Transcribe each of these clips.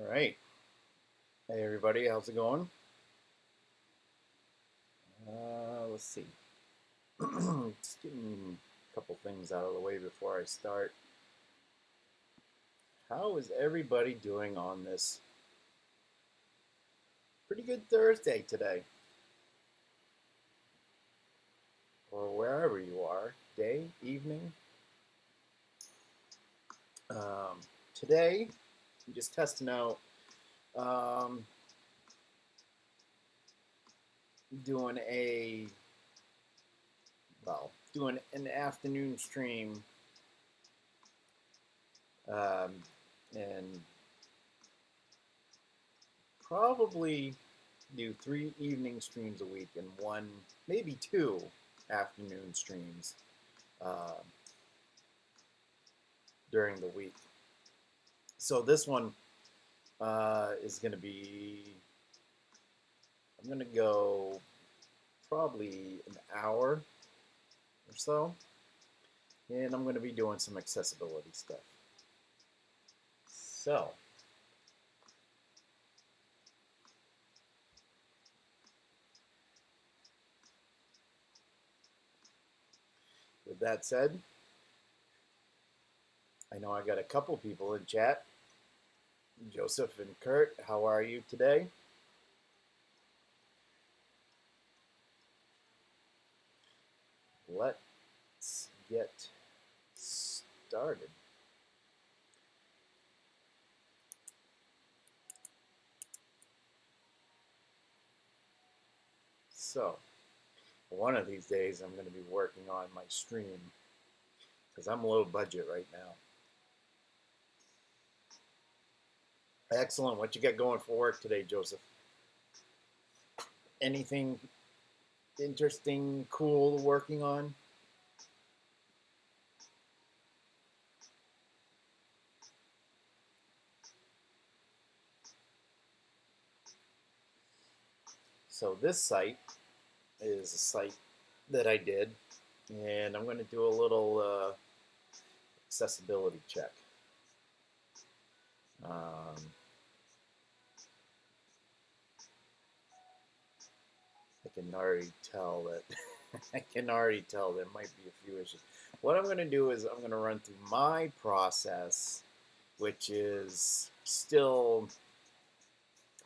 right. Hey everybody, how's it going? Let's see. Just getting a couple things out of the way before I start. How is everybody doing on this pretty good Thursday today? Or wherever you are, day, evening. Um, Today, I'm just testing out, um, doing doing an afternoon stream, um, and probably do 3 evening streams a week and one, maybe 2 afternoon streams uh, during the week. So this one is going to be, I'm going to go probably an hour or so, and I'm going to be doing some accessibility stuff. So, with that said, I know I got a couple people in chat. Joseph and Kurt, how are you today? Let's get started. So, one of these days I'm going to be working on my stream because I'm low budget right now. Excellent. What you got going for work today, Joseph? Anything interesting, cool working on? So this site is a site that I did, and I'm going to do a little accessibility check. I can already tell that I can already tell there might be a few issues. What I'm going to do is I'm going to run through my process, which is still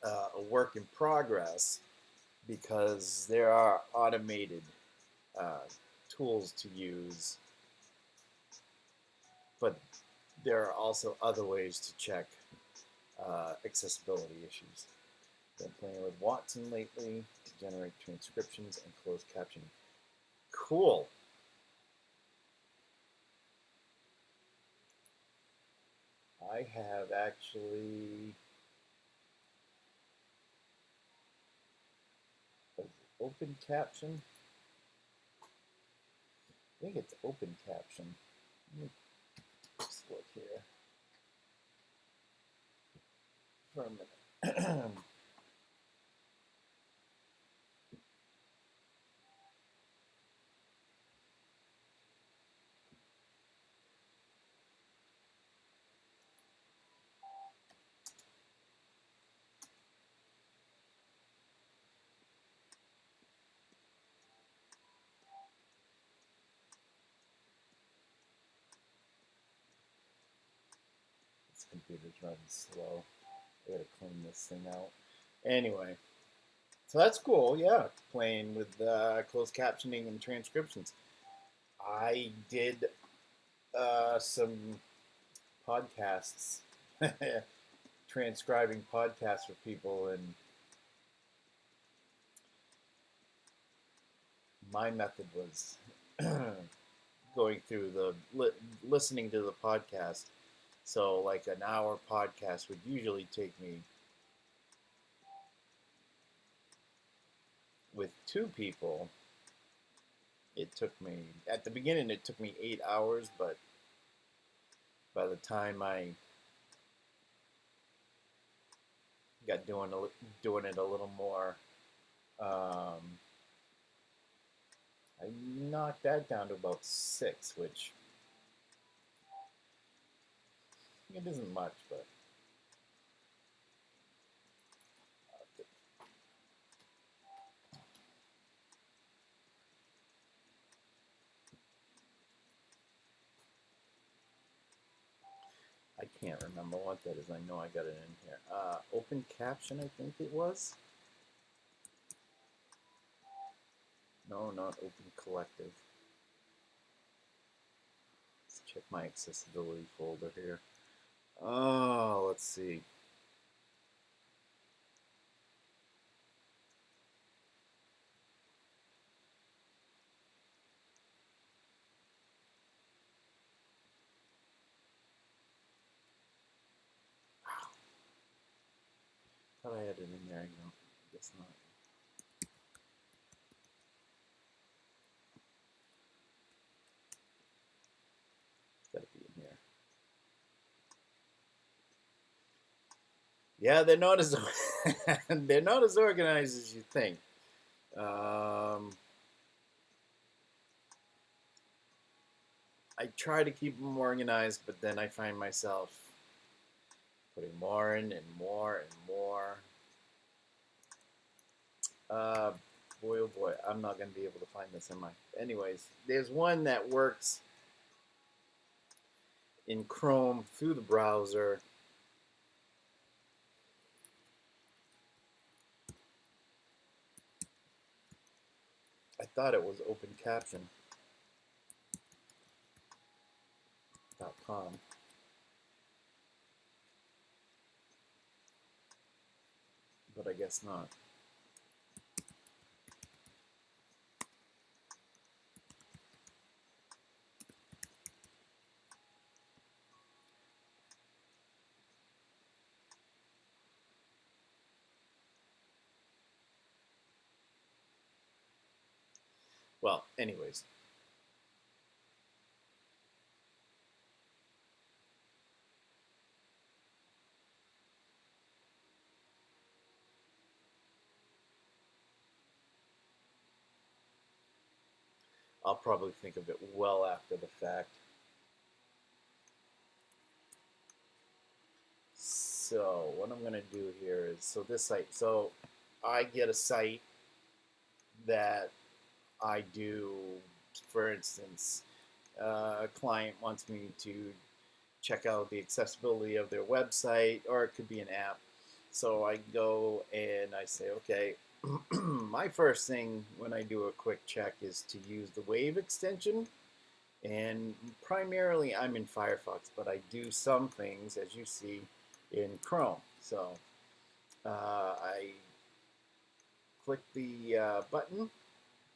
a work in progress because there are automated uh, tools to use, but there are also other ways to check accessibility issues. Been playing with Watson lately to generate transcriptions and closed captioning. Cool. I have actually open caption. I think it's open caption. Let me just look here for a minute. This computer's running slow. I gotta clean this thing out. Anyway, so that's cool. Yeah, playing with closed captioning and transcriptions. I did some podcasts, transcribing podcasts for people, and my method was going through listening to the podcast. So, like an hour podcast would usually take me with 2 people. It took me at the beginning. It took me 8 hours, but by the time I got doing it a little more, um, I knocked that down to about 6, which it isn't much, but I can't remember what that is. I know I got it in here. Open caption, I think it was. No, not open collective. Let's check my accessibility folder here. Oh, let's see. Thought I had it in there. No, I guess not. It's got to be in here. Yeah, they're not as they're not as organized as you think. I try to keep them organized, but then I find myself putting more in and more and more. Boy, oh boy, I'm not going to be able to find this in my. Anyways, there's one that works in Chrome through the browser. I thought it was opencaption.com. But I guess not. Well, anyways. I'll probably think of it well after the fact. So what I'm going to do here is, so this site, so I get a site that I do, for instance, a client wants me to check out the accessibility of their website, or it could be an app. So I go and I say, okay, my first thing when I do a quick check is to use the Wave extension. And primarily I'm in Firefox, but I do some things, as you see, in Chrome. So I click the button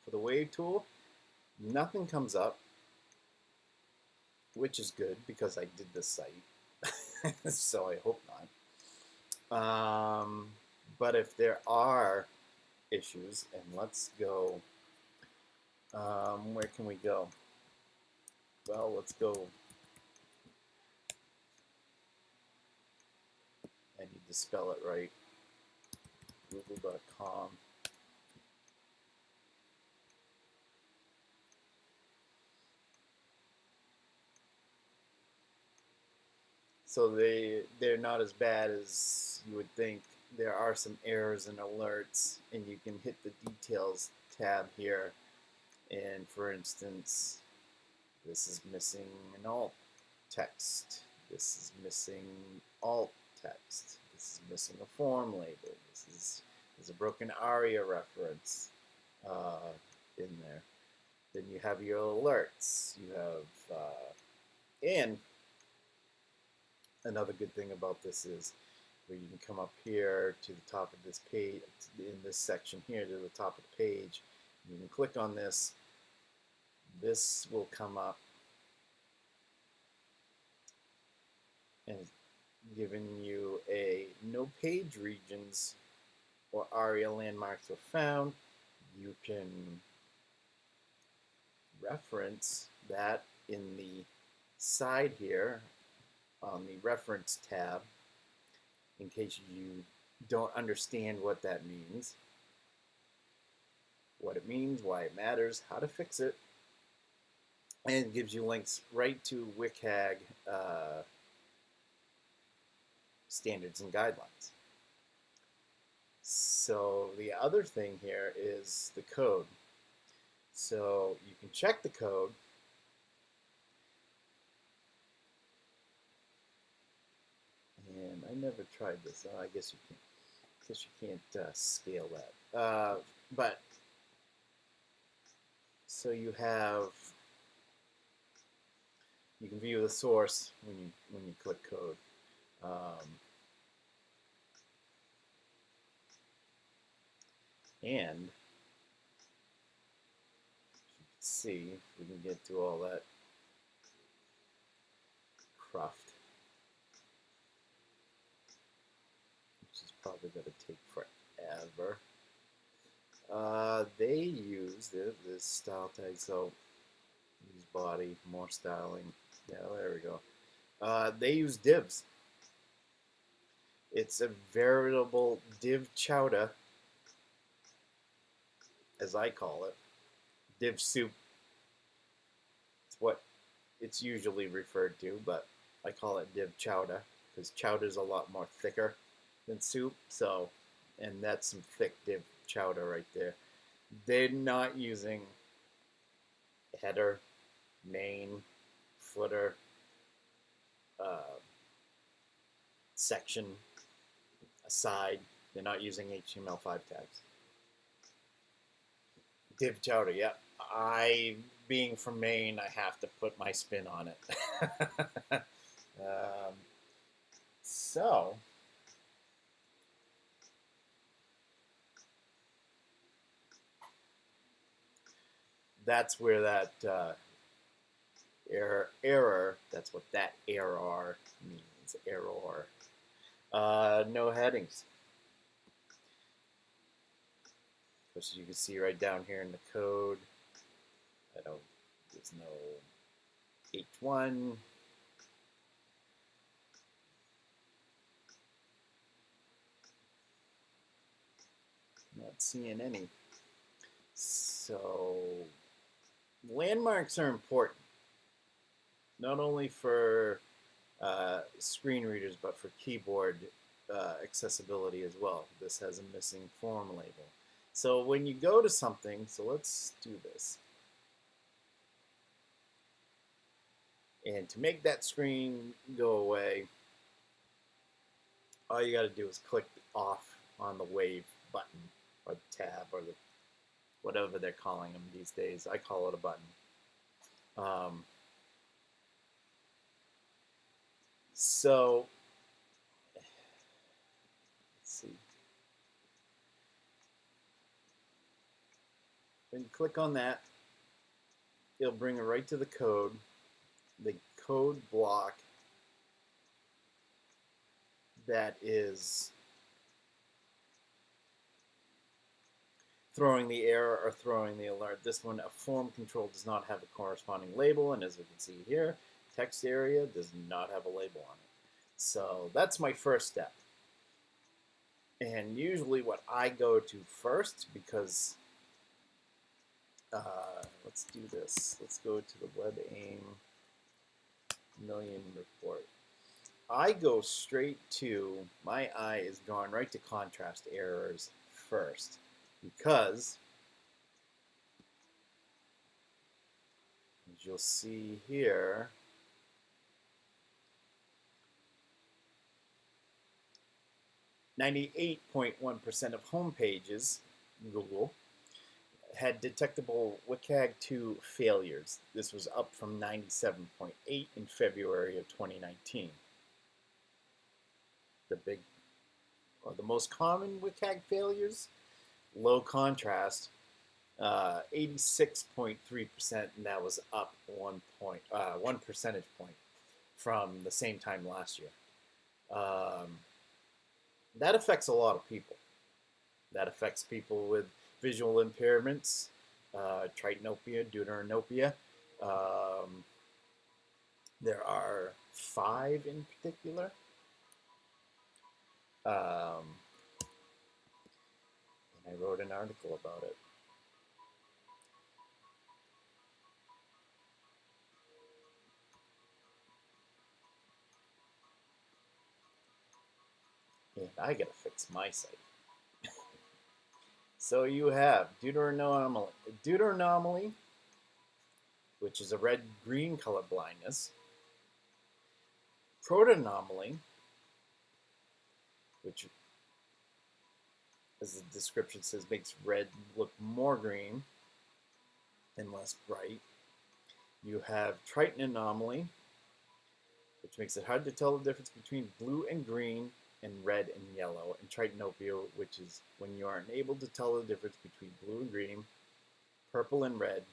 for the Wave tool. Nothing comes up, which is good because I did this site. So I hope not. But if there are issues, and let's go, where can we go? Well, let's go. I need to spell it right. Google.com. So they're not as bad as you would think. There are some errors and alerts, and you can hit the details tab here. And for instance, this is missing an alt text. This is missing alt text. This is missing a form label. There's a broken ARIA reference in there. Then you have your alerts. You have and another good thing about this is where you can come up here to the top of this page, in this section here to the top of the page. You can click on this. This will come up and giving you a no page regions or ARIA landmarks were found. You can reference that in the side here on the reference tab in case you don't understand what that means, what it means, why it matters, how to fix it, and it gives you links right to WCAG standards and guidelines. So the other thing here is the code. So you can check the code. never tried this. I guess you can't. Guess you can't scale that. But so you have. You can view the source when you click code. And see if we can get to all that cruft, which is probably going to take forever. They use this style tag, so use body, more styling. Yeah, there we go. They use divs. It's a veritable div chowder, as I call it. Div soup. It's what it's usually referred to, but I call it div chowder because chowder is a lot more thicker than soup. So, and that's some thick div chowder right there. They're not using header, main, footer, section, aside. They're not using HTML5 tags. Div chowder, yeah. Being from Maine, I have to put my spin on it. So, that's where that error, that's what that error means, error. No headings. Which you can see right down here in the code. There's no H1. Not seeing any. So landmarks are important, not only for screen readers, but for keyboard accessibility as well. This has a missing form label. So when you go to something, so let's do this. And to make that screen go away, all you got to do is click off on the wave button or the tab or the whatever they're calling them these days. I call it a button. So let's see. When you click on that, it'll bring it right to the code. The code block that is throwing the error or throwing the alert. This one, a form control does not have a corresponding label, and as we can see here, text area does not have a label on it. So that's my first step. And usually what I go to first, because let's do this. Let's go to the WebAIM million report. I go straight to, my eye is drawn right to contrast errors first, because as you'll see here, 98.1% of home pages, Google, had detectable WCAG2 failures. This was up from 97.8 in February of 2019. The most common WCAG failures, low contrast, 86.3%, and that was up 1 percentage point from the same time last year. That affects a lot of people. That affects people with visual impairments, tritanopia, deuteranopia. There are 5 in particular. And I wrote an article about it. And I gotta fix my site. So you have deuteranomaly, which is a red-green color blindness, protanomaly, which, as the description says, makes red look more green and less bright. You have Triton anomaly, which makes it hard to tell the difference between blue and green and red and yellow, and Tritonopia, which is when you are unable to tell the difference between blue and green, purple and red,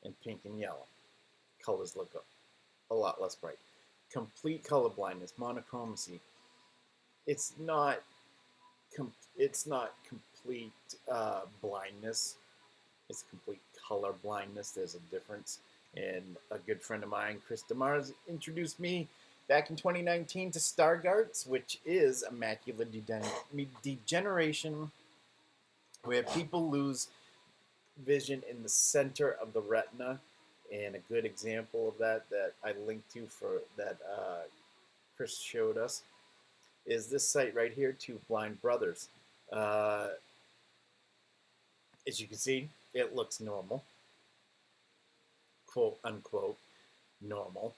and pink and yellow. Colors look a lot less bright. Complete color blindness, monochromacy. It's not complete blindness. It's complete color blindness. There's a difference. And a good friend of mine, Chris DeMars, introduced me back in 2019 to Stargardt's, which is a macular degeneration where people lose vision in the center of the retina. And a good example of that I linked to for that Chris showed us is this site right here, Two Blind Brothers. As you can see, it looks normal, quote unquote, normal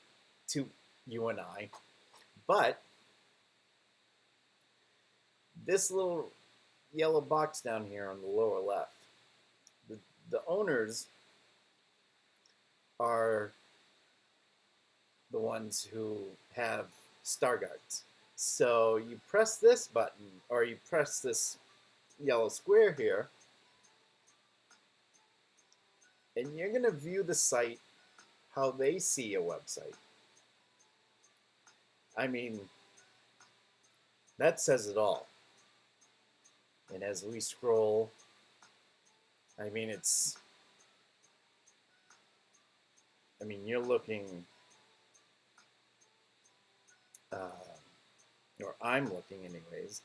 to you and I. But this little yellow box down here on the lower left, the owners are the ones who have Stargardt's. So you press this button, or you press this yellow square here, and you're going to view the site how they see a website. I mean, that says it all. And as we scroll, I mean, you're looking, or I'm looking anyways,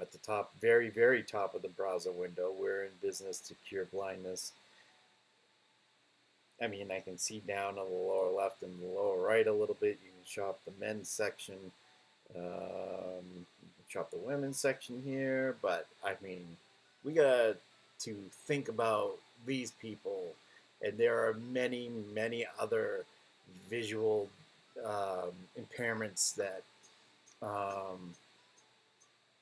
at the top, very, very top of the browser window. We're in business to cure blindness. I mean, I can see down on the lower left and the lower right a little bit. You can shop the men's section. You can shop the women's section here. But, I mean, we got to think about these people. And there are many, many other visual impairments that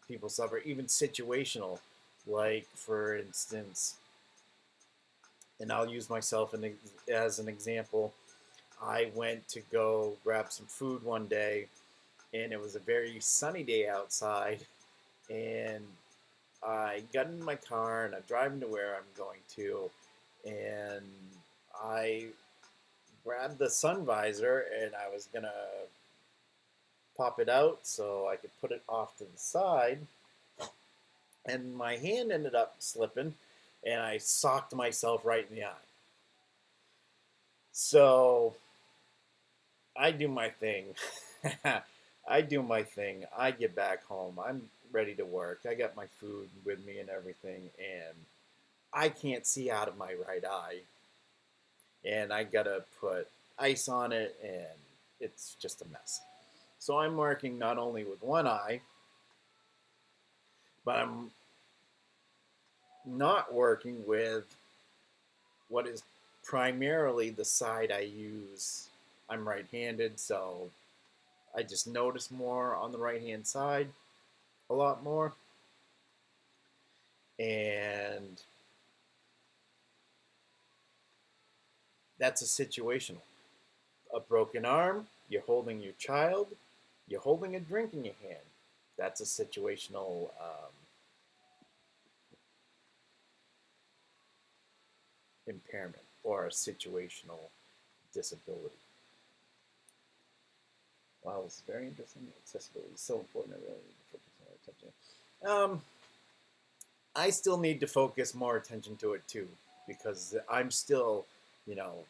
people suffer, even situational. Like, for instance, and I'll use myself as an example. I went to go grab some food one day, and it was a very sunny day outside, and I got in my car, and I'm driving to where I'm going to, and I grabbed the sun visor, and I was going to pop it out so I could put it off to the side, and my hand ended up slipping, and I socked myself right in the eye. So I do my thing. I do my thing. I get back home. I'm ready to work. I got my food with me and everything, and I can't see out of my right eye. And I gotta put ice on it, and it's just a mess. So I'm working not only with one eye, but I'm not working with what is primarily the side I use. I'm right-handed, so I just notice more on the right-hand side, a lot more. And that's a situational. A broken arm, you're holding your child, you're holding a drink in your hand. That's a situational impairment or a situational disability. Wow, this is very interesting. Accessibility is so important. I really need to focus more attention. I still need to focus more attention to it too, because I'm still, a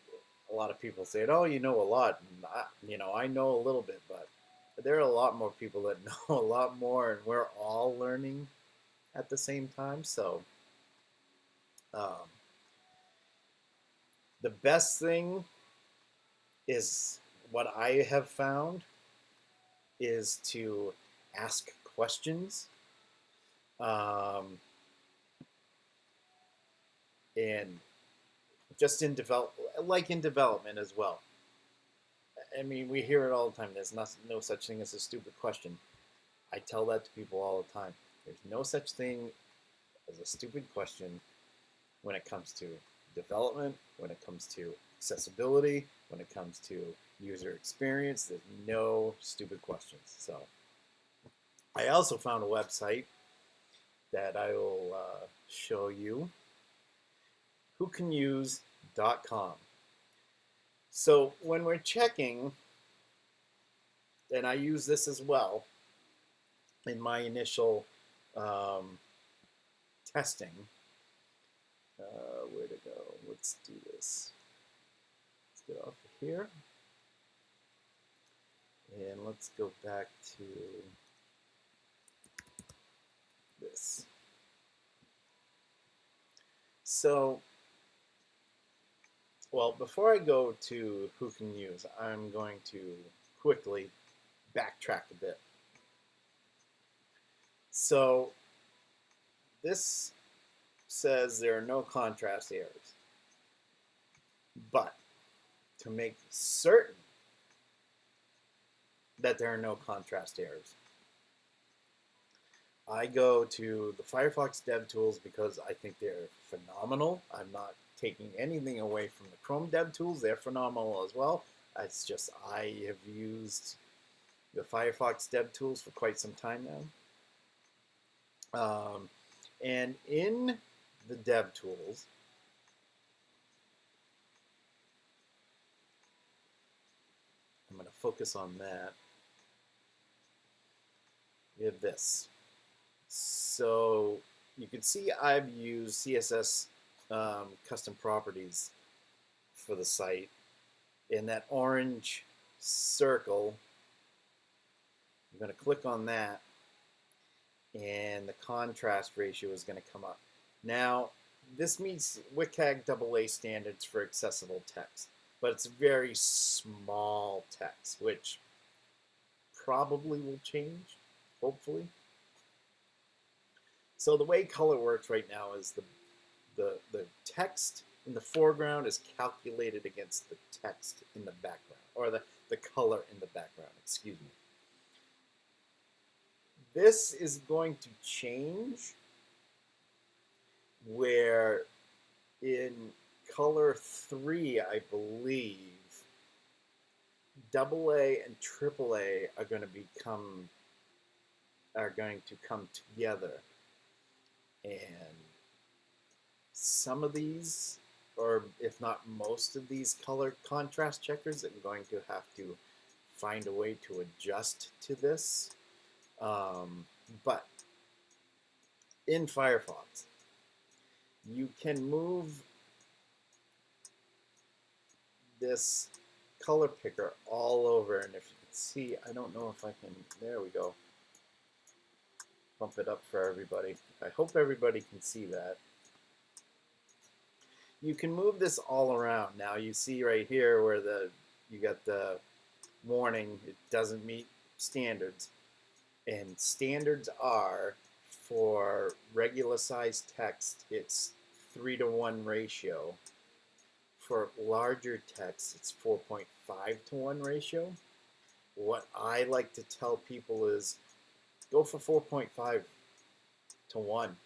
lot of people say, "Oh, you know a lot," and I know a little bit, but there are a lot more people that know a lot more, and we're all learning at the same time. So, the best thing is what I have found is to ask questions, and just in development as well. I mean, we hear it all the time. There's no such thing as a stupid question. I tell that to people all the time. There's no such thing as a stupid question when it comes to development, when it comes to accessibility, when it comes to user experience. There's no stupid questions. So I also found a website that I will show you, whocanuse.com. So when we're checking, and I use this as well in my initial um, testing. Where to go? Let's do this. Let's get off of here. And let's go back to this. So, well, before I go to who can use, I'm going to quickly backtrack a bit. So, this says there are no contrast errors. But to make certain that there are no contrast errors, I go to the Firefox DevTools because I think they're phenomenal. I'm not taking anything away from the Chrome DevTools. They're phenomenal as well. It's just I have used the Firefox DevTools for quite some time now. And in the DevTools, I'm going to focus on that. We have this. So you can see I've used CSS custom properties for the site. In that orange circle, I'm going to click on that, and the contrast ratio is going to come up. Now, this meets WCAG AA standards for accessible text, but it's very small text, which probably will change, hopefully. So the way color works right now is the text in the foreground is calculated against the text in the background, or the color in the background, excuse me. This is going to change where in color 3, I believe, AA and AAA are going to come together. And some of these, or if not most of these color contrast checkers, I'm going to have to find a way to adjust to this. But in Firefox, you can move this color picker all over, and if you can see, I don't know if I can, there we go, bump it up for everybody. I hope everybody can see that. You can move this all around. Now you see right here where you got the warning, it doesn't meet standards. And standards are, for regular sized text, it's 3-to-1 ratio. For larger text, it's 4.5-to-1 ratio. What I like to tell people is go for 4.5-to-1.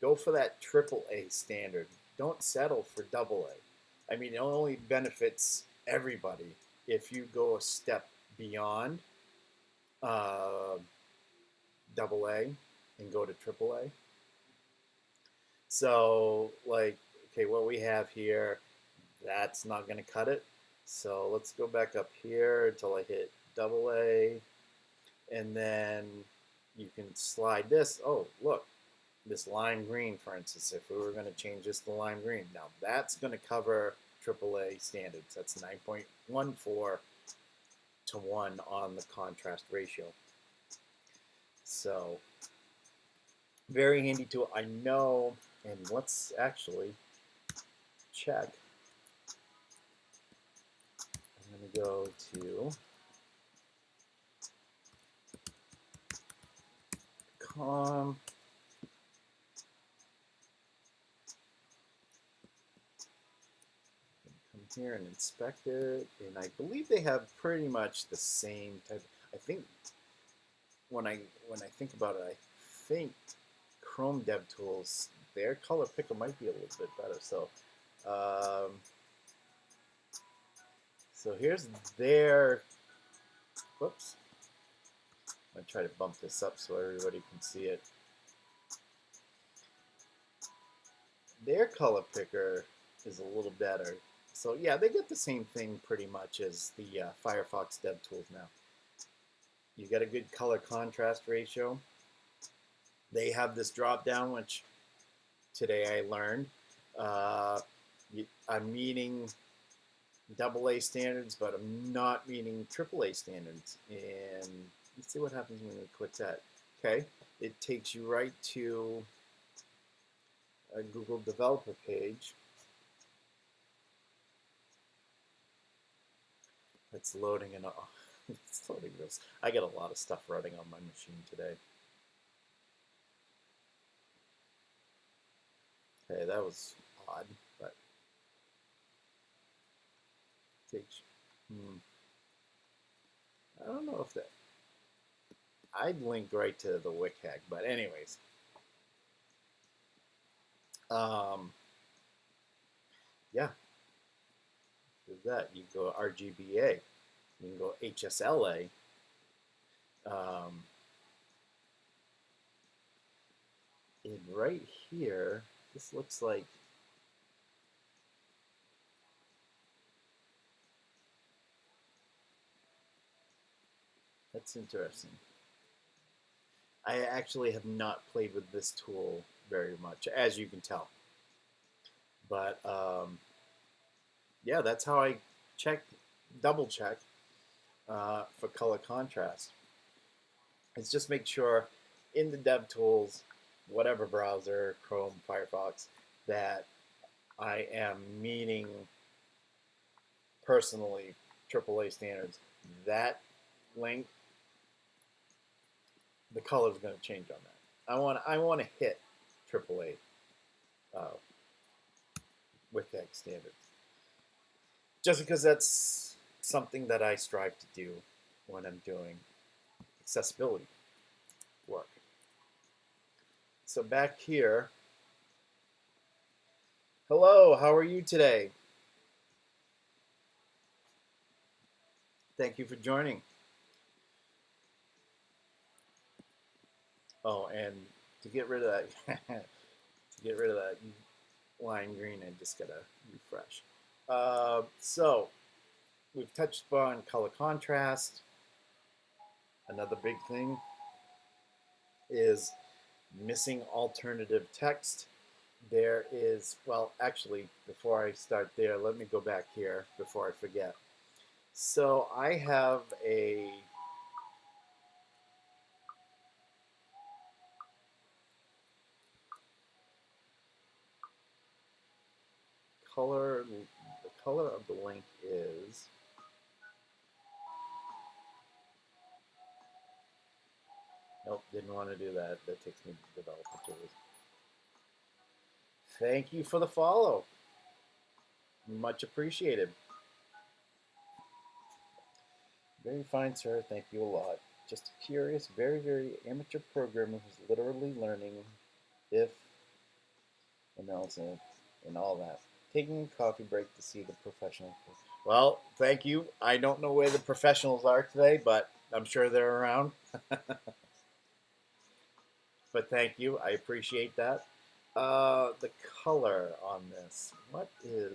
Go for that AAA standard. Don't settle for AA. I mean, it only benefits everybody if you go a step beyond AA and go to AAA. So, like, okay, what we have here, that's not going to cut it. So let's go back up here until I hit AA, and then you can slide this. Oh, look, this lime green, for instance, if we were going to change this to lime green. Now, that's going to cover AAA standards. That's 9.14-to-1 on the contrast ratio. So, very handy tool. I know, and let's actually check. I'm going to go to com. Come here and inspect it, and I believe they have pretty much the same type. I think when I think about it, I think Chrome DevTools, their color picker might be a little bit better. Um, so here's their. Whoops. I'm gonna try to bump this up so everybody can see it. Their color picker is a little better. So yeah, they get the same thing pretty much as the Firefox DevTools now. You get a good color contrast ratio. They have this drop down, which today I learned. Uh, I'm meeting AA standards, but I'm not meeting AAA standards. And let's see what happens when we click that. Okay, it takes you right to a Google developer page. It's loading and it's loading this. I got a lot of stuff running on my machine today. Hey, that was odd, but it takes. I don't know if that. I'd linked right to the WCAG, but anyways, yeah, there's that. You go RGBA, you can go HSLA. And right here, this looks like that's interesting. I actually have not played with this tool very much, as you can tell. But yeah, that's how I double check for color contrast. It's just make sure in the DevTools, whatever browser, Chrome, Firefox, that I am meeting personally AAA standards. That link, the color is going to change on that. I want to hit AAA with that standards, just because that's something that I strive to do when I'm doing accessibility work. So back here, hello, how are you today? Thank you for joining. Oh, and to get rid of that, to get rid of that line green, I just gotta refresh. So we've touched upon color contrast. Another big thing is missing alternative text. There is, well, actually, before I start there, let me go back here before I forget. So I have a color, the color of the link is, nope, didn't want to do that. That takes me to developer tools. Thank you for the follow. Much appreciated. Very fine, sir. Thank you a lot. Just a curious, very, very amateur programmer who's literally learning if and else and all that. Taking a coffee break to see the professionals. Well, thank you. I don't know where the professionals are today, but I'm sure they're around. But thank you. I appreciate that. The color on this. What do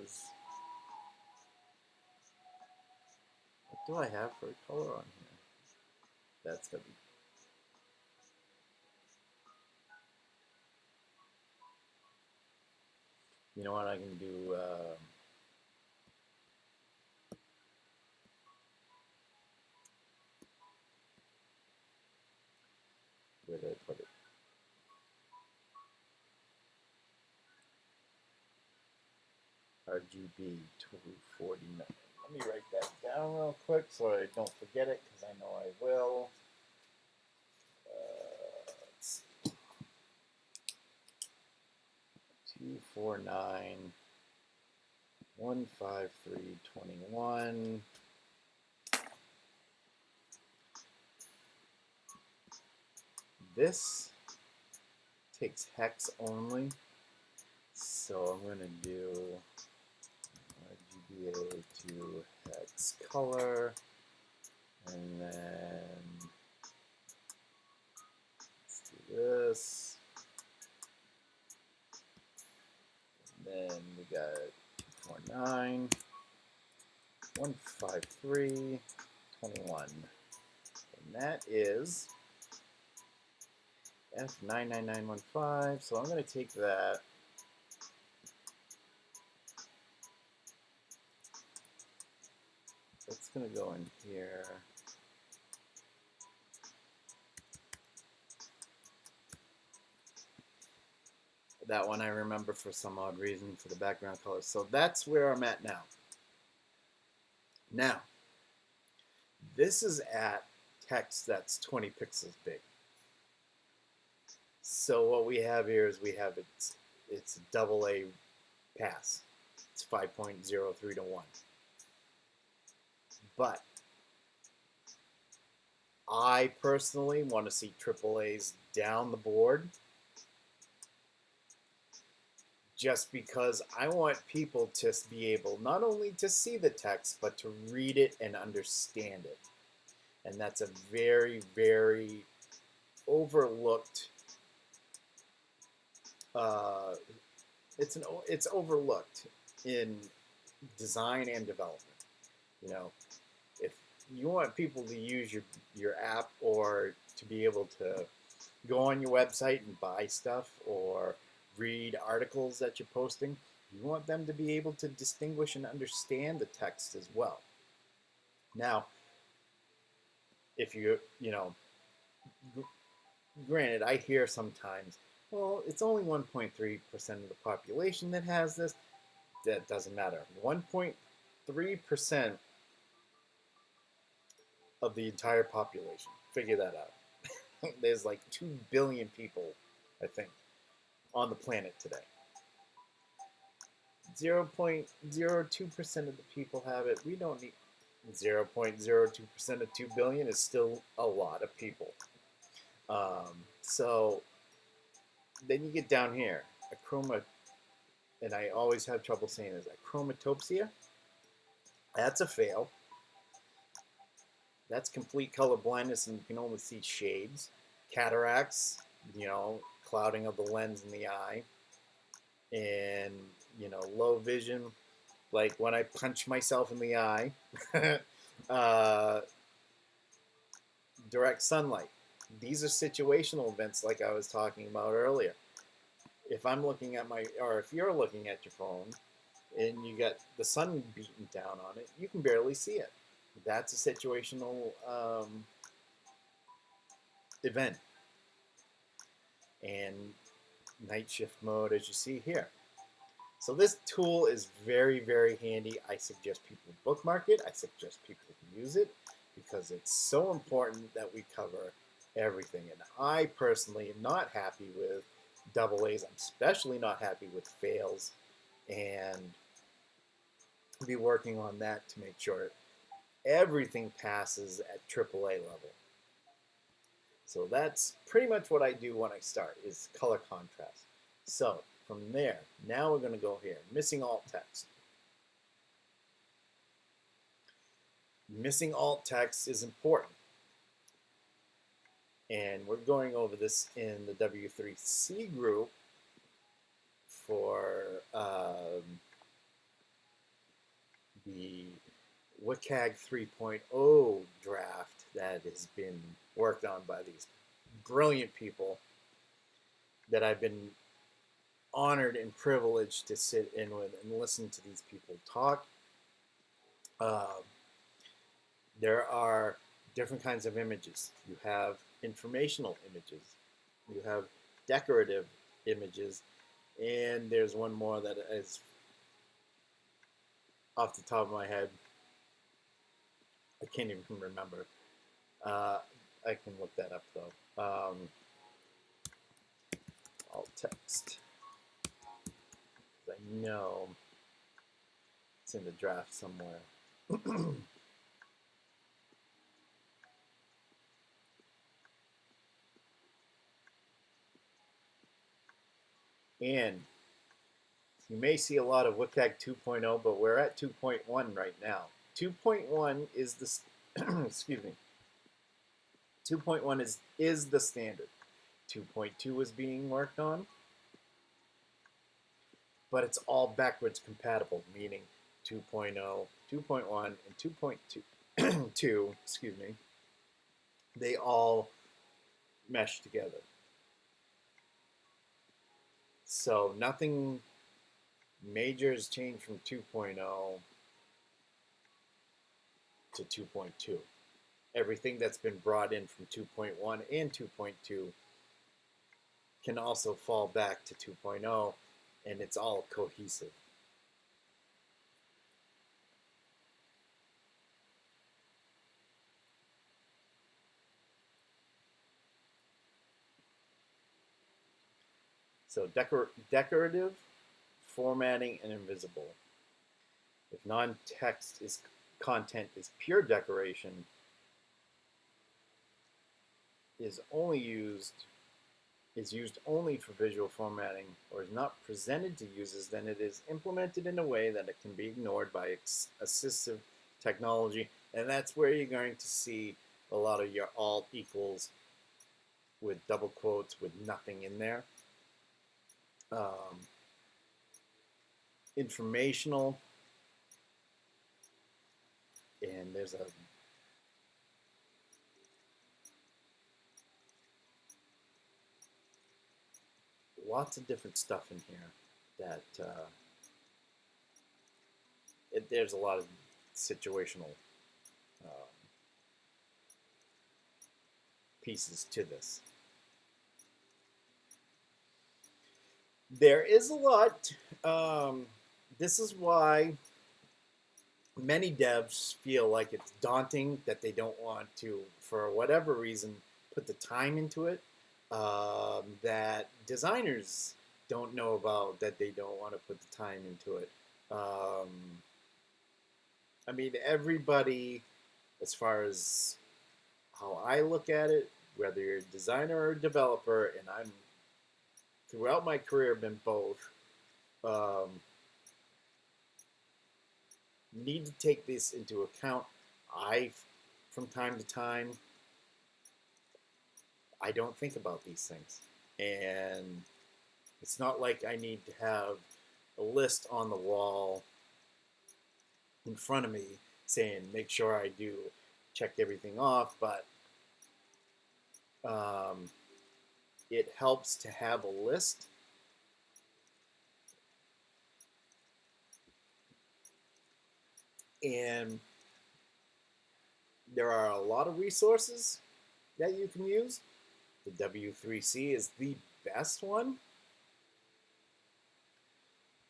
I have for a color on here? That's going to be. You know what I can do? Where did I put it? RGB 249. Let me write that down real quick so I don't forget it, because I know I will. 249 15321. this takes hex only, so I'm going to do RGBA to hex color, and then let's do this. And then we got 49, 153, 21. And that is F99915. So I'm going to take that. That's going to go in here. That one I remember for some odd reason for the background color. So that's where I'm at now. Now, this is at text that's 20 pixels big. So what we have here is we have it's double A pass. It's 5.03 to 1. But I personally want to see AAAs down the board, just because I want people to be able not only to see the text, but to read it and understand it. And that's a very, very overlooked, it's overlooked in design and development. You know, if you want people to use your app, or to be able to go on your website and buy stuff or read articles that you're posting, you want them to be able to distinguish and understand the text as well. Now, if you know, granted, I hear sometimes, well, it's only 1.3% of the population that has this. That doesn't matter. 1.3% of the entire population. Figure that out. There's like 2 billion people, I think, on the planet today. 0.02% of the people have it. We don't need 0.02% of 2 billion is still a lot of people. So then you get down here, and I always have trouble saying this, achromatopsia. That's a fail. That's complete color blindness, and you can only see shades. Cataracts, you know, clouding of the lens in the eye. And, you know, low vision, like when I punch myself in the eye. Direct sunlight. These are situational events like I was talking about earlier. If I'm looking at or if you're looking at your phone and you got the sun beating down on it, you can barely see it. That's a situational event. And night shift mode, as you see here. So this tool is very, very handy. I suggest people bookmark it. I suggest people use it because it's so important that we cover everything. And I personally am not happy with double A's. I'm especially not happy with fails, and I'll be working on that to make sure everything passes at AAA level. So that's pretty much what I do when I start, is color contrast. So from there, now we're going to go here, missing alt text. Missing alt text is important. And we're going over this in the W3C group for the WCAG 3.0 draft that has been worked on by these brilliant people that I've been honored and privileged to sit in with and listen to these people talk. There are different kinds of images. You have informational images. You have decorative images. And there's one more that is off the top of my head. I can't even remember. I can look that up though. Alt text. I know it's in the draft somewhere. And you may see a lot of WCAG 2.0, but we're at 2.1 right now. 2.1 is the excuse me. 2.1 is the standard. 2.2 is being worked on, but it's all backwards compatible, meaning 2.0, 2.1, and 2.2, excuse me, they all mesh together. So nothing major has changed from 2.0 to 2.2. Everything that's been brought in from 2.1 and 2.2 can also fall back to 2.0, and it's all cohesive. So decorative, formatting, and invisible. If non-text is content is pure decoration, is used only for visual formatting, or is not presented to users, then it is implemented in a way that it can be ignored by assistive technology, and that's where you're going to see a lot of your alt equals with double quotes with nothing in there. Informational, and there's lots of different stuff in here that there's a lot of situational um, pieces to this. There is a lot. This is why many devs feel like it's daunting, that they don't want to, for whatever reason, put the time into it. That designers don't know about, that they don't want to put the time into it. I mean, everybody, as far as how I look at it, whether you're a designer or a developer, and I'm throughout my career been both, um, need to take this into account. From time to time, I don't think about these things. And it's not like I need to have a list on the wall in front of me saying, make sure I do check everything off, but um, it helps to have a list. And there are a lot of resources that you can use. The W3C is the best one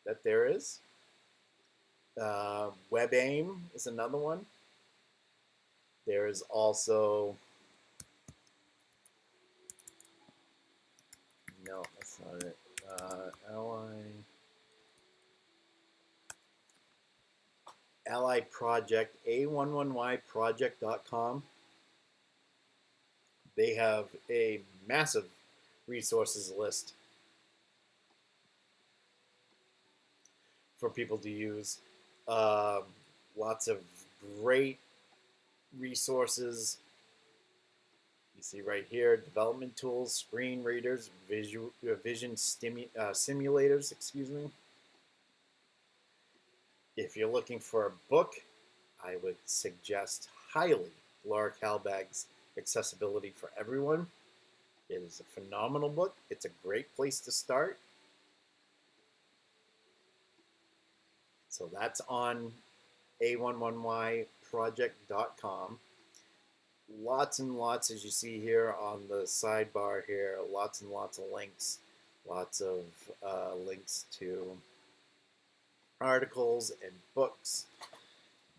that there is. WebAIM is another one. There is also, no, that's not it. Ally Project, A11yproject.com. They have a massive resources list for people to use. Lots of great resources. You see right here, development tools, screen readers, vision simulators, excuse me. If you're looking for a book, I would suggest highly Laura Kalbag's Accessibility for Everyone. It is a phenomenal book. It's a great place to start. So that's on a11yproject.com. Lots and lots, as you see here on the sidebar here, lots and lots of links. Lots of links to articles and books.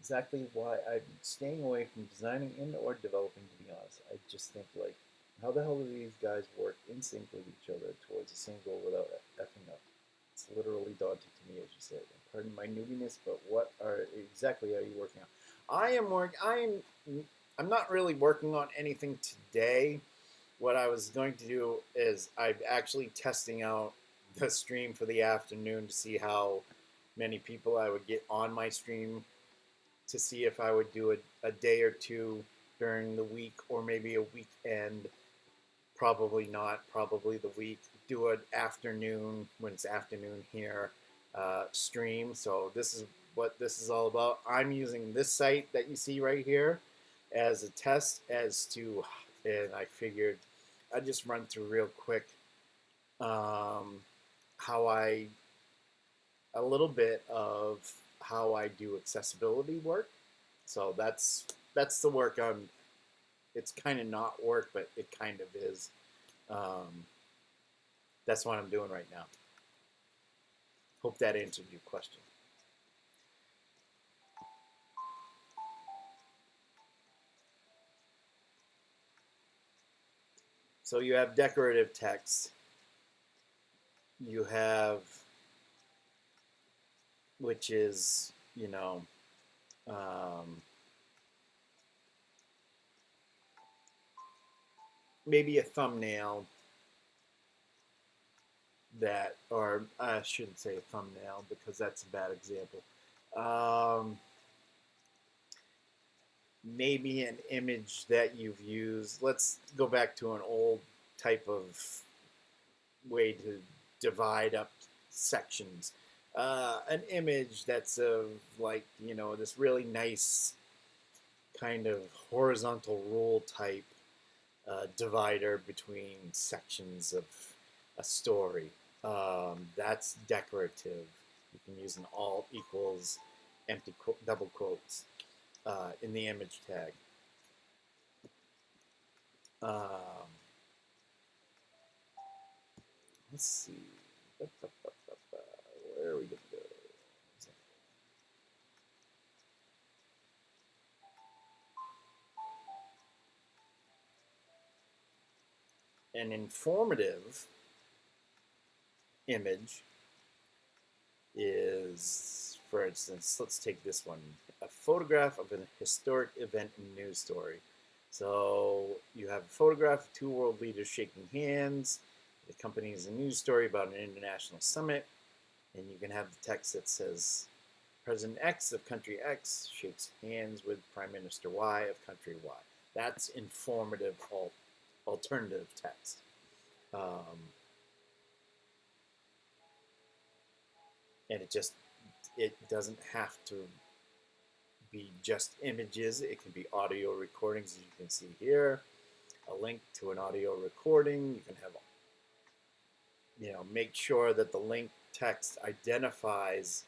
Exactly why I'm staying away from designing and or developing, to be honest. I just think, like, how the hell do these guys work in sync with each other towards the same goal without effing up? It's literally daunting to me, as you said. Pardon my newbiness, but what exactly are you working on? I'm not really working on anything today. What I was going to do is I'm actually testing out the stream for the afternoon to see how many people I would get on my stream, to see if I would do a day or two during the week or maybe a weekend. Probably not, probably the week. Do an afternoon, when it's afternoon here, stream. So this is what this is all about. I'm using this site that you see right here as a test as to, and I figured I'd just run through real quick um, how I, a little bit of how I do accessibility work. So that's the work I'm. It's kind of not work, but it kind of is. Um, that's what I'm doing right now. Hope that answered your question. So you have decorative text. You have, which is, um, maybe a thumbnail that, or I shouldn't say a thumbnail because that's a bad example. Maybe an image that you've used. Let's go back to an old type of way to divide up sections. An image that's of, like, this really nice kind of horizontal rule type divider between sections of a story. That's decorative. You can use an alt equals empty double quotes in the image tag. Um, let's see. Where are we going to go? An informative image is, for instance, let's take this one, a photograph of a historic event and news story. So you have a photograph of two world leaders shaking hands. It accompanies a news story about an international summit. And you can have the text that says, President X of country X shakes hands with Prime Minister Y of country Y. That's informative alternative text. And it doesn't have to be just images. It can be audio recordings, as you can see here. A link to an audio recording. You can have, make sure that the link text identifies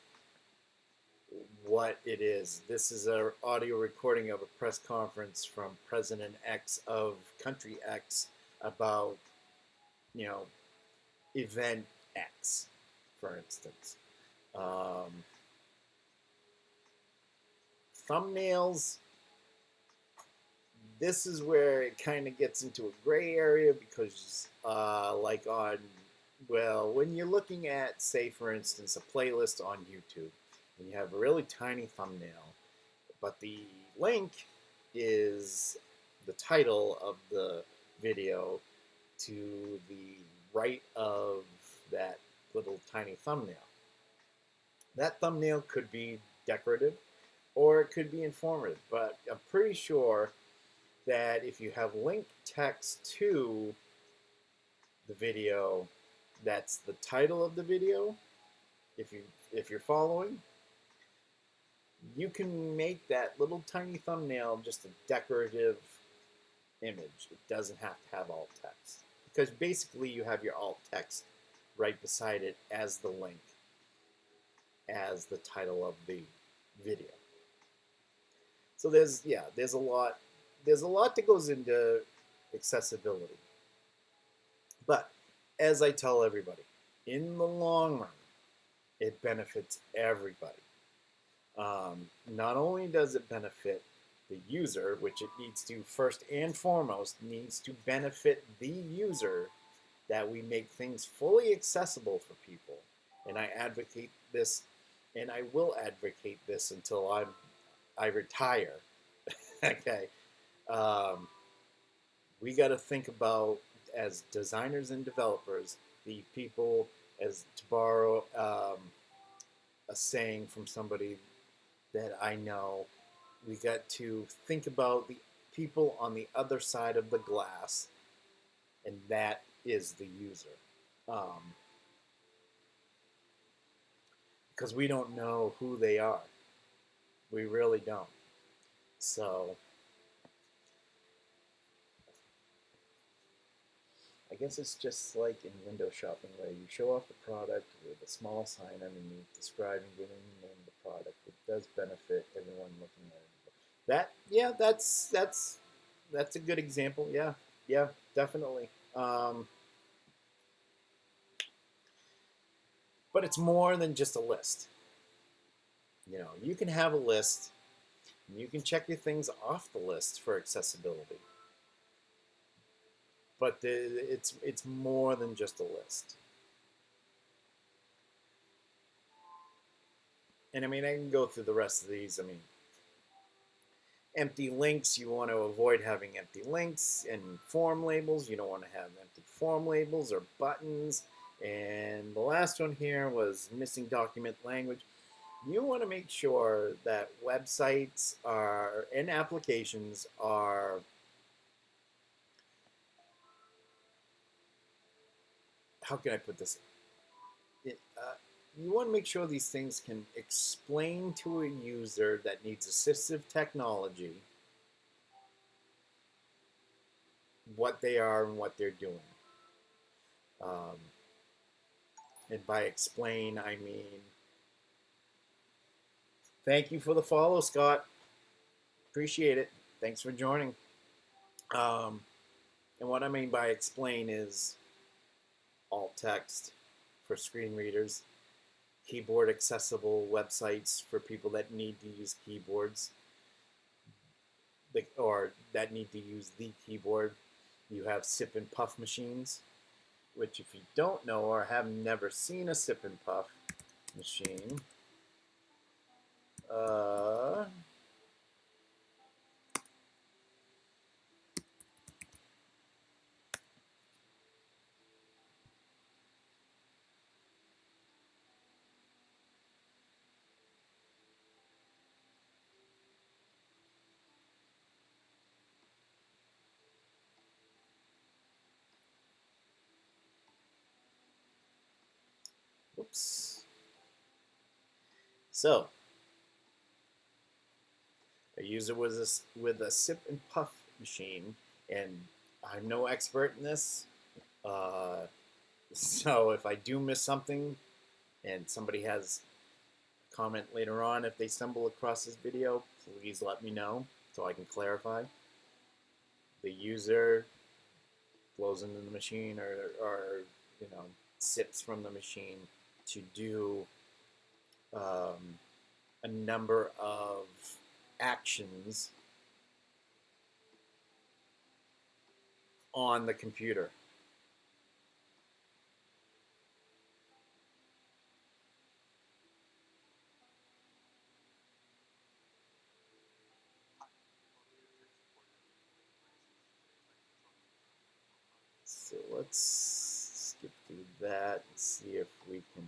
what it is. This is an audio recording of a press conference from President X of country X about, event X, for instance. Thumbnails, this is where it kind of gets into a gray area because, when you're looking at, say, for instance, a playlist on YouTube, and you have a really tiny thumbnail, but the link is the title of the video to the right of that little tiny thumbnail. That thumbnail could be decorative or it could be informative, but I'm pretty sure that if you have link text to the video, that's the title of the video. If you're following, you can make that little tiny thumbnail just a decorative image. It doesn't have to have alt text because basically you have your alt text right beside it as the link, as the title of the video. So there's a lot that goes into accessibility. But as I tell everybody, in the long run, it benefits everybody. Not only does it benefit the user, which it needs to first and foremost needs to benefit the user, that we make things fully accessible for people. And I advocate this, and I will advocate this until I retire. Okay. We got to think about, as designers and developers, the people as to borrow a saying from somebody that I know, we got to think about the people on the other side of the glass, and that is the user. Um, because we don't know who they are. We really don't. So I guess it's just like in window shopping where you show off the product with a small sign underneath describing, giving the name of the product. It does benefit everyone looking at it. That, yeah, that's a good example. Yeah, yeah, definitely. But it's more than just a list. You know, you can have a list, and you can check your things off the list for accessibility. But it's more than just a list. And I mean, I can go through the rest of these. I mean, empty links, you want to avoid having empty links, and form labels, you don't want to have empty form labels or buttons. And the last one here was missing document language. You want to make sure that websites are and applications are, how can I put this? You want to make sure these things can explain to a user that needs assistive technology what they are and what they're doing. Um, and by explain, I mean, thank you for the follow, Scott. Appreciate it. Thanks for joining. Um, and what I mean by explain is alt text for screen readers, keyboard accessible websites for people that need to use keyboards, or that need to use the keyboard. You have sip and puff machines, which if you don't know or have never seen a sip and puff machine, uh, oops. So a user with a sip and puff machine, and I'm no expert in this. Uh, so if I do miss something, and somebody has a comment later on, if they stumble across this video, please let me know so I can clarify. The user blows into the machine, or you know, sips from the machine to do um, a number of actions on the computer. So let's skip through that and see if we can.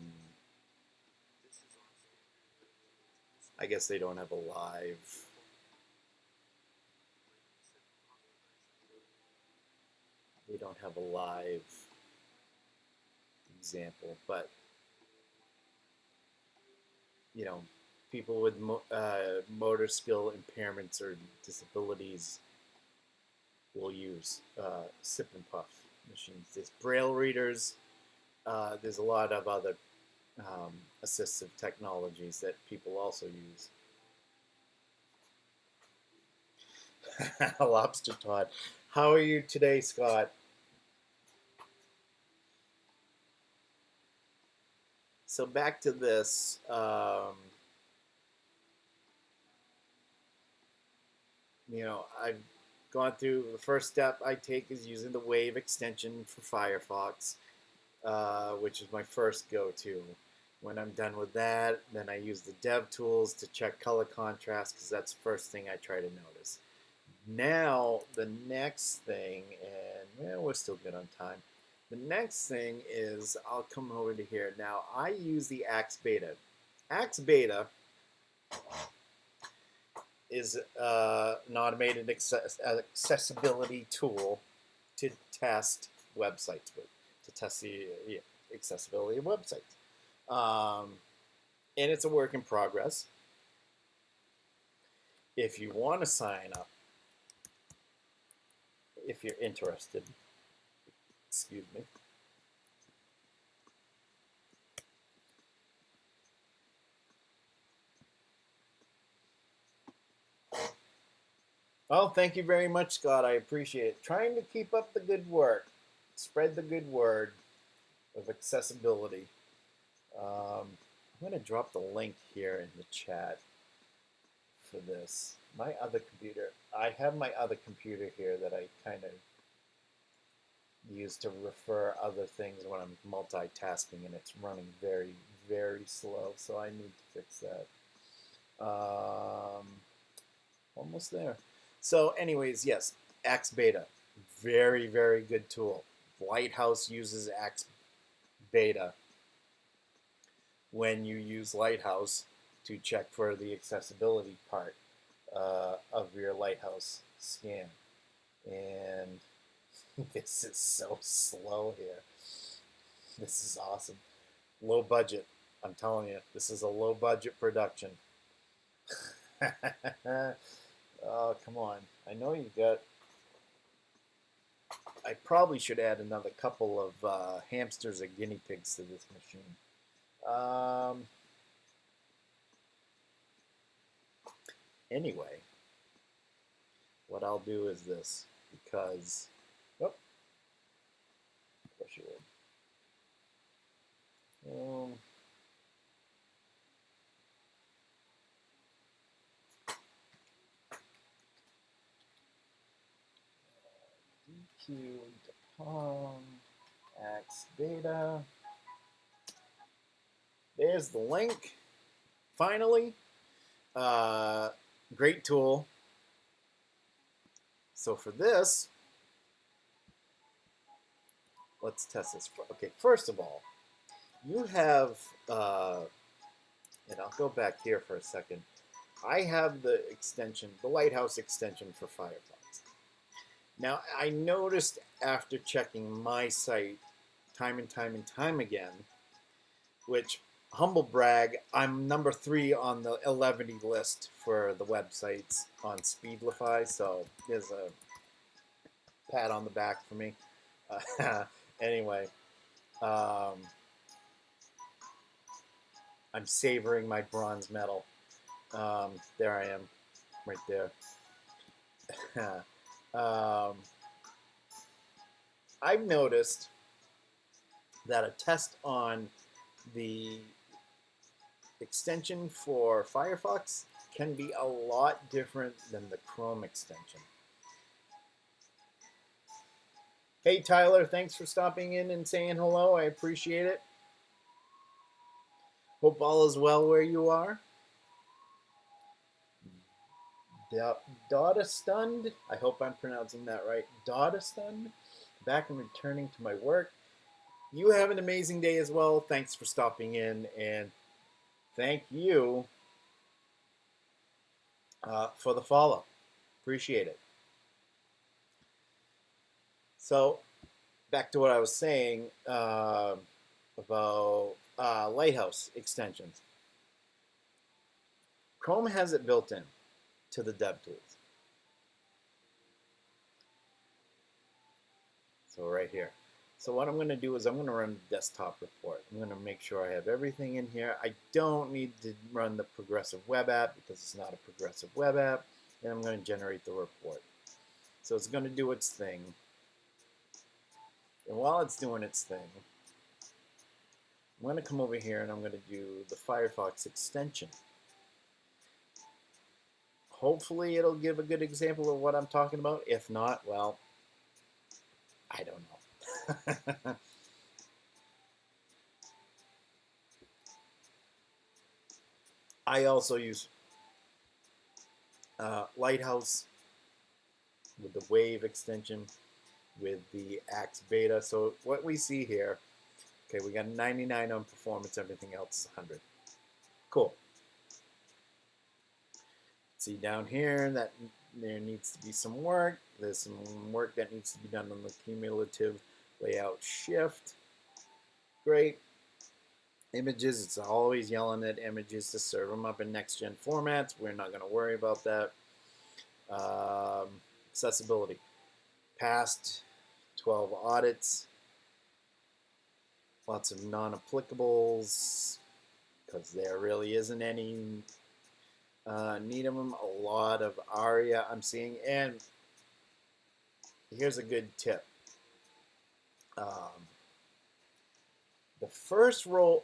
I guess they don't have a live. They don't have a live example, but you know, people with motor skill impairments or disabilities will use sip and puff machines. There's braille readers. There's a lot of other assistive technologies that people also use. Lobster Todd. How are you today, Scott? So back to this. You know, I've gone through the first step I take is using the Wave extension for Firefox, which is my first go-to. When I'm done with that, then I use the dev tools to check color contrast because that's the first thing I try to notice. Now, the next thing, and we're still good on time. The next thing is I'll come over to here. Now I use the Axe Beta. Axe Beta is an automated accessibility tool to test websites with, to test the accessibility of websites. And it's a work in progress. If you want to sign up, if you're interested, excuse me. Oh, thank you very much, Scott. I appreciate it. Trying to keep up the good work, spread the good word of accessibility. I'm going to drop the link here in the chat for this. My other computer, I have my other computer here that I kind of use to refer other things when I'm multitasking, and it's running very, very slow, so I need to fix that. Almost there. So anyways, yes, Axe Beta, very, very good tool. Lighthouse uses Axe Beta when you use Lighthouse to check for the accessibility part of your Lighthouse scan. And this is so slow here. This is awesome. Low budget. I'm telling you, this is a low budget production. Oh, come on. I know you got... I probably should add another couple of hamsters or guinea pigs to this machine. Anyway, what I'll do is this, because... Oh, of course you would. DQ, Depong, Axe Beta. There's the link. Finally, great tool. So for this, let's test this. Okay, first of all, you have, and I'll go back here for a second. I have the extension, the Lighthouse extension for Firefox. Now, I noticed after checking my site time and time and time again, which, humble brag, I'm number 3 on the 11 list for the websites on Speedlify, so there's a pat on the back for me. Anyway, I'm savoring my bronze medal. There I am, right there. I've noticed that a test on the extension for Firefox can be a lot different than the Chrome extension. Hey Tyler, thanks for stopping in and saying hello. I appreciate it. Hope all is well where you are. Dada Stunned, I hope I'm pronouncing that right. Dada Stunned, back and returning to my work. You have an amazing day as well. Thanks for stopping in, and thank you for the follow. Appreciate it. So, back to what I was saying about Lighthouse extensions. Chrome has it built in to the DevTools. So right here. So what I'm going to do is I'm going to run the desktop report. I'm going to make sure I have everything in here. I don't need to run the progressive web app because it's not a progressive web app. And I'm going to generate the report. So it's going to do its thing. And while it's doing its thing, I'm going to come over here and I'm going to do the Firefox extension. Hopefully it'll give a good example of what I'm talking about. If not, well, I don't know. I also use Lighthouse with the Wave extension. with the axe beta. So what we see here, okay, we got 99 on performance, everything else is 100. Cool. See down here that there needs to be some work. There's some work that needs to be done on the cumulative layout shift. Great. Images, it's always yelling at images to serve them up in next-gen formats. We're not going to worry about that. Accessibility. Past 12 audits. Lots of non-applicables because there really isn't any need of them. A lot of ARIA I'm seeing. And here's a good tip. The first rule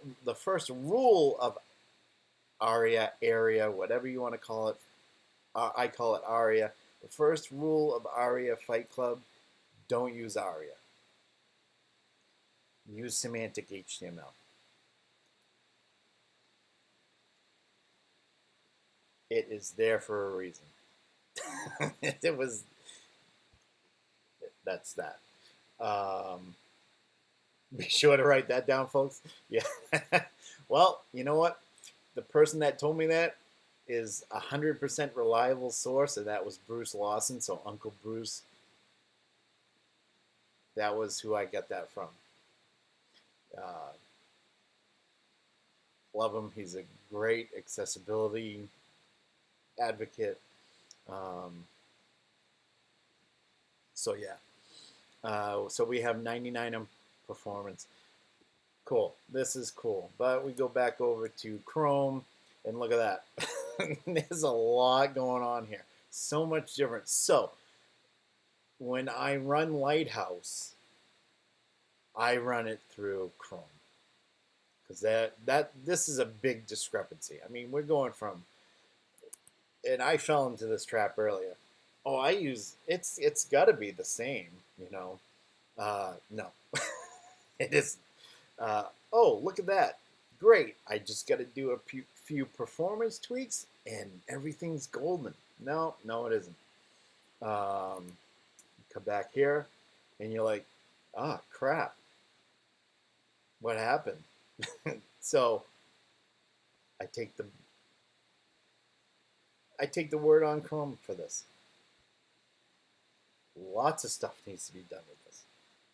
of ARIA, area, whatever you want to call it, I call it ARIA. The first rule of ARIA Fight Club: don't use ARIA. Use semantic HTML. It is there for a reason. That's that. Be sure to write that down, folks. Yeah. Well, you know what? The person that told me that is 100% reliable source, and that was Bruce Lawson. So Uncle Bruce, that was who I got that from. Love him. He's a great accessibility advocate. So yeah. So we have 99 on performance. Cool. This is cool. But we go back over to Chrome and look at that. There's a lot going on here. So much different. So when I run Lighthouse, I run it through Chrome. Because this is a big discrepancy. I mean, we're going from, and I fell into this trap earlier. Oh, it's got to be the same, you know. No, it isn't. Oh, look at that. Great. I just got to do a few performance tweaks and everything's golden. No, it isn't. Come back here and you're like, ah, crap. What happened? So I take the word on Chrome for this. Lots of stuff needs to be done with this.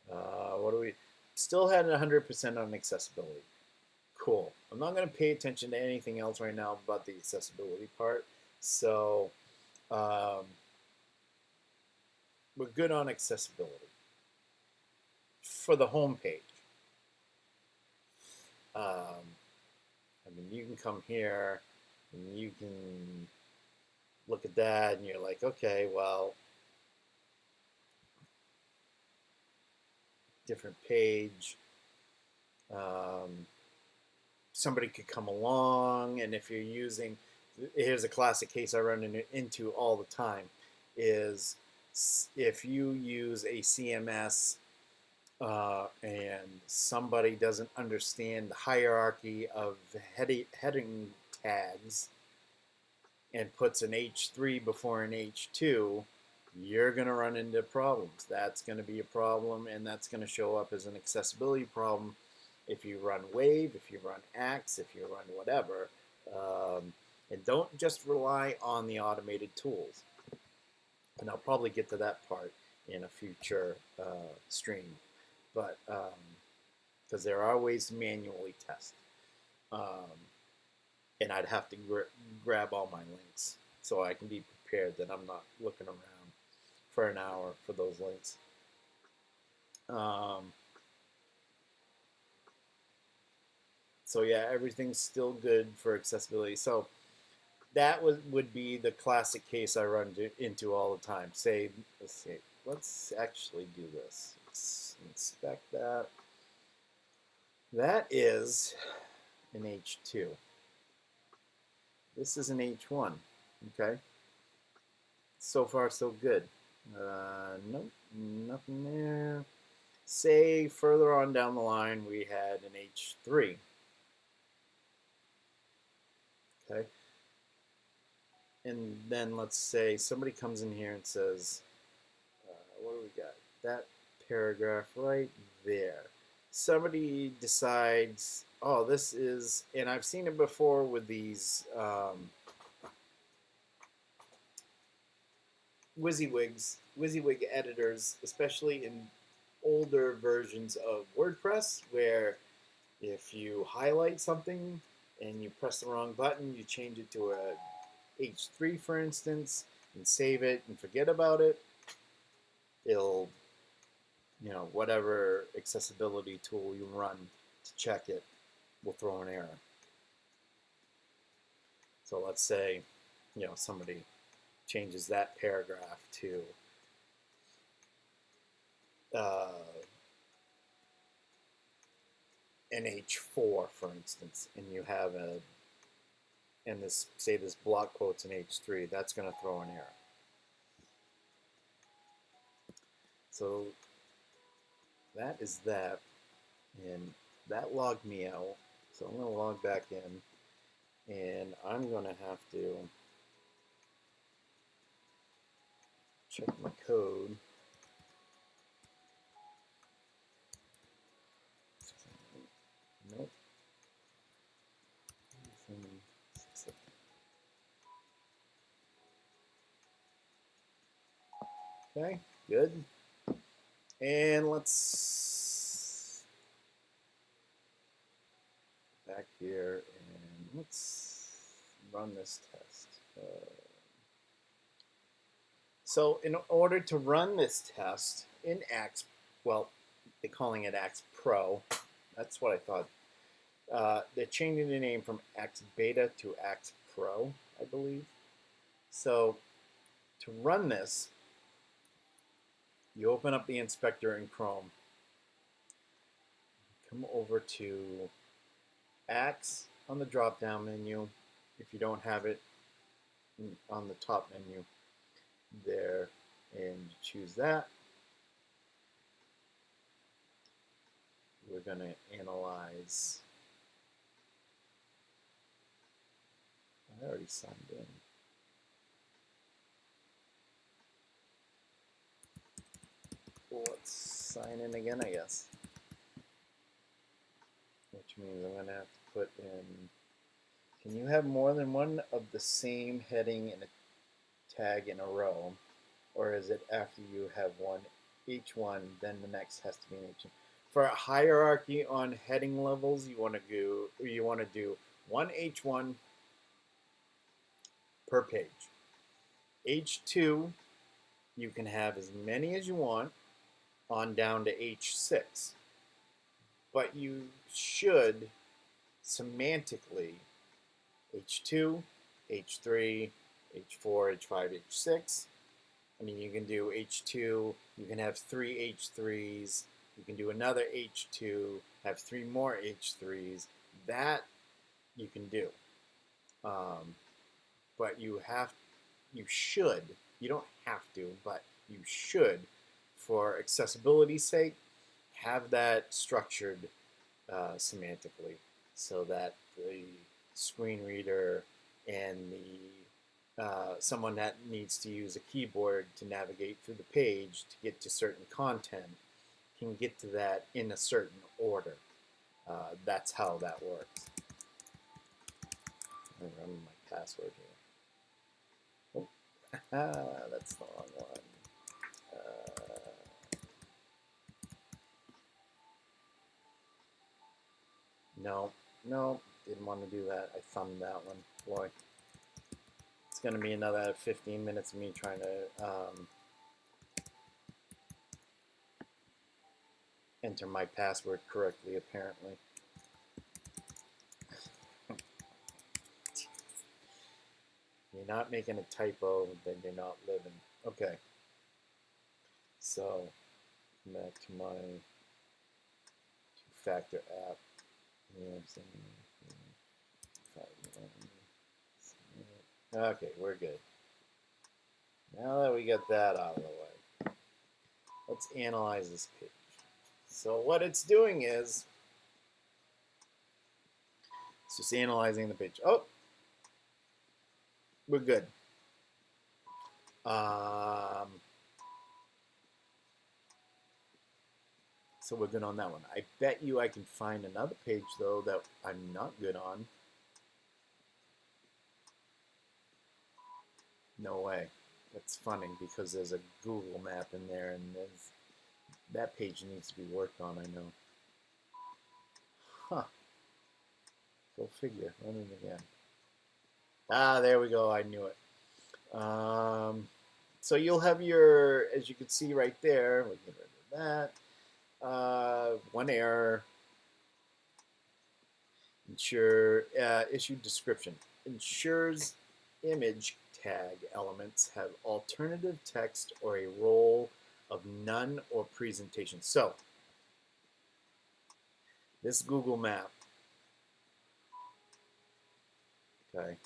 What do we still had 100% on accessibility? Cool. I'm not going to pay attention to anything else right now but the accessibility part. So we're good on accessibility for the home page. I mean, you can come here and you can look at that and you're like, okay, well, different page. Somebody could come along, and if you're using, here's a classic case I run into all the time, is if you use a CMS and somebody doesn't understand the hierarchy of heading tags and puts an H3 before an H2, you're going to run into problems. That's going to be a problem, and that's going to show up as an accessibility problem if you run Wave, if you run Axe, if you run whatever. And don't just rely on the automated tools. And I'll probably get to that part in a future stream. But because there are ways to manually test. And I'd have to grab all my links so I can be prepared that I'm not looking around for an hour for those links. So yeah, everything's still good for accessibility. So that would be the classic case I run into all the time. Say, let's see, let's actually do this. Let's inspect that. That is an H2. This is an H1. Okay. So far, so good. Nope, nothing there. Say further on down the line, we had an H3. Okay. And then let's say somebody comes in here and says, what do we got? That paragraph right there. Somebody decides, oh, this is, and I've seen it before with these WYSIWYG editors, especially in older versions of WordPress, where if you highlight something and you press the wrong button, you change it to a H3, for instance, and save it and forget about it, it'll, whatever accessibility tool you run to check it will throw an error. So let's say, somebody changes that paragraph to an H4, for instance, and you have this block quote's an H3, that's going to throw an error. So that is that, and that logged me out. So I'm going to log back in, and I'm going to have to check my code. Nope. Okay, good. And let's back here and let's run this test. So in order to run this test in Axe, well, they're calling it Axe Pro. That's what I thought. They're changing the name from Axe Beta to Axe Pro, I believe. So to run this, you open up the inspector in Chrome. Come over to Axe on the drop-down menu. If you don't have it, on the top menu there, and choose that. We're going to analyze. I already signed in. Well, let's sign in again, I guess. Which means I'm going to have to put in, can you have more than one of the same heading and a tag in a row? Or is it after you have one H1, then the next has to be an H1? For a hierarchy on heading levels, you want to do one H1 per page. H2, you can have as many as you want on down to H6. But you should semantically H2, H3, H4, H5, H6. I mean, you can do H2, you can have 3 H3s, you can do another H2, have 3 more H3s. That you can do. But you should, you don't have to, but you should, for accessibility's sake, have that structured semantically so that the screen reader and someone that needs to use a keyboard to navigate through the page to get to certain content can get to that in a certain order. That's how that works. I remember my password here. Oh, that's the wrong one. No, didn't want to do that. I thumbed that one. Boy, it's going to be another 15 minutes of me trying to enter my password correctly, apparently. You're not making a typo, then you're not living. Okay. So, back to my two-factor app. Okay, we're good. Now that we got that out of the way, let's analyze this page. So what it's doing is, it's just analyzing the page. Oh, we're good. So we're good on that one. I bet you I can find another page, though, that I'm not good on. No way. That's funny because there's a Google map in there, and that page needs to be worked on, I know. Huh. Go figure. Run it again. Ah, there we go. I knew it. So you'll have your, as you can see right there, we get rid of that. One error. Ensure issue description ensures image tag elements have alternative text or a role of none or presentation. So this Google map, okay,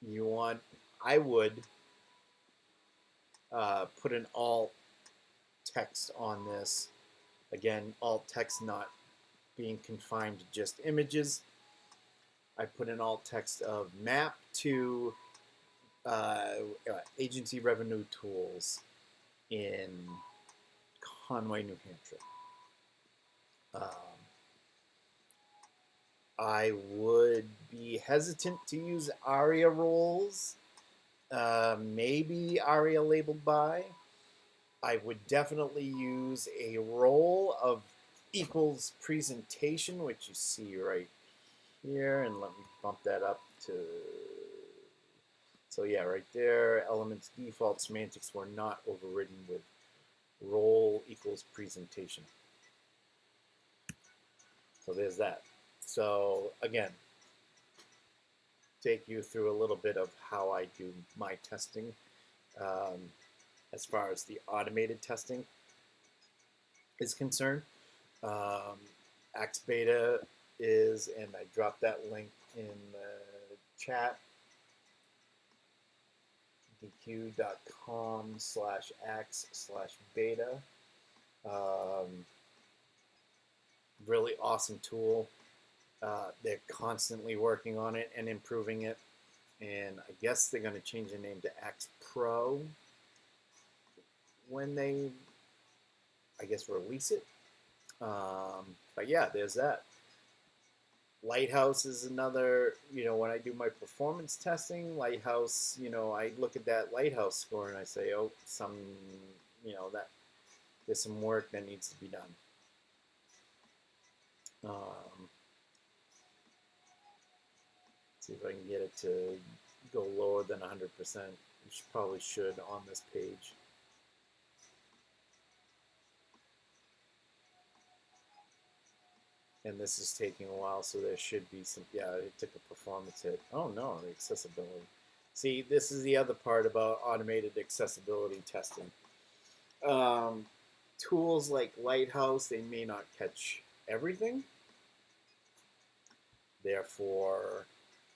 you want, I would put an alt text on this. Again, alt text not being confined to just images. I put an alt text of map to agency revenue tools in Conway, New Hampshire. I would be hesitant to use ARIA roles, maybe ARIA labeled by. I would definitely use a role of equals presentation, which you see right here, and let me bump that up to, so yeah, right there, elements default semantics were not overridden with role equals presentation. So there's that. So again, take you through a little bit of how I do my testing as far as the automated testing is concerned. Axe Beta is, and I dropped that link in the chat, dq.com/axe/beta. Really awesome tool. They're constantly working on it and improving it. And I guess they're going to change the name to Axe Pro when they, I guess, release it. But yeah, there's that. Lighthouse is another, when I do my performance testing, Lighthouse, I look at that Lighthouse score and I say, oh, that there's some work that needs to be done. See if I can get it to go lower than 100%, which probably should on this page. And this is taking a while, so there should be some, yeah, it took a performance hit. Oh no, the accessibility. See, this is the other part about automated accessibility testing. Tools like Lighthouse, they may not catch everything. Therefore,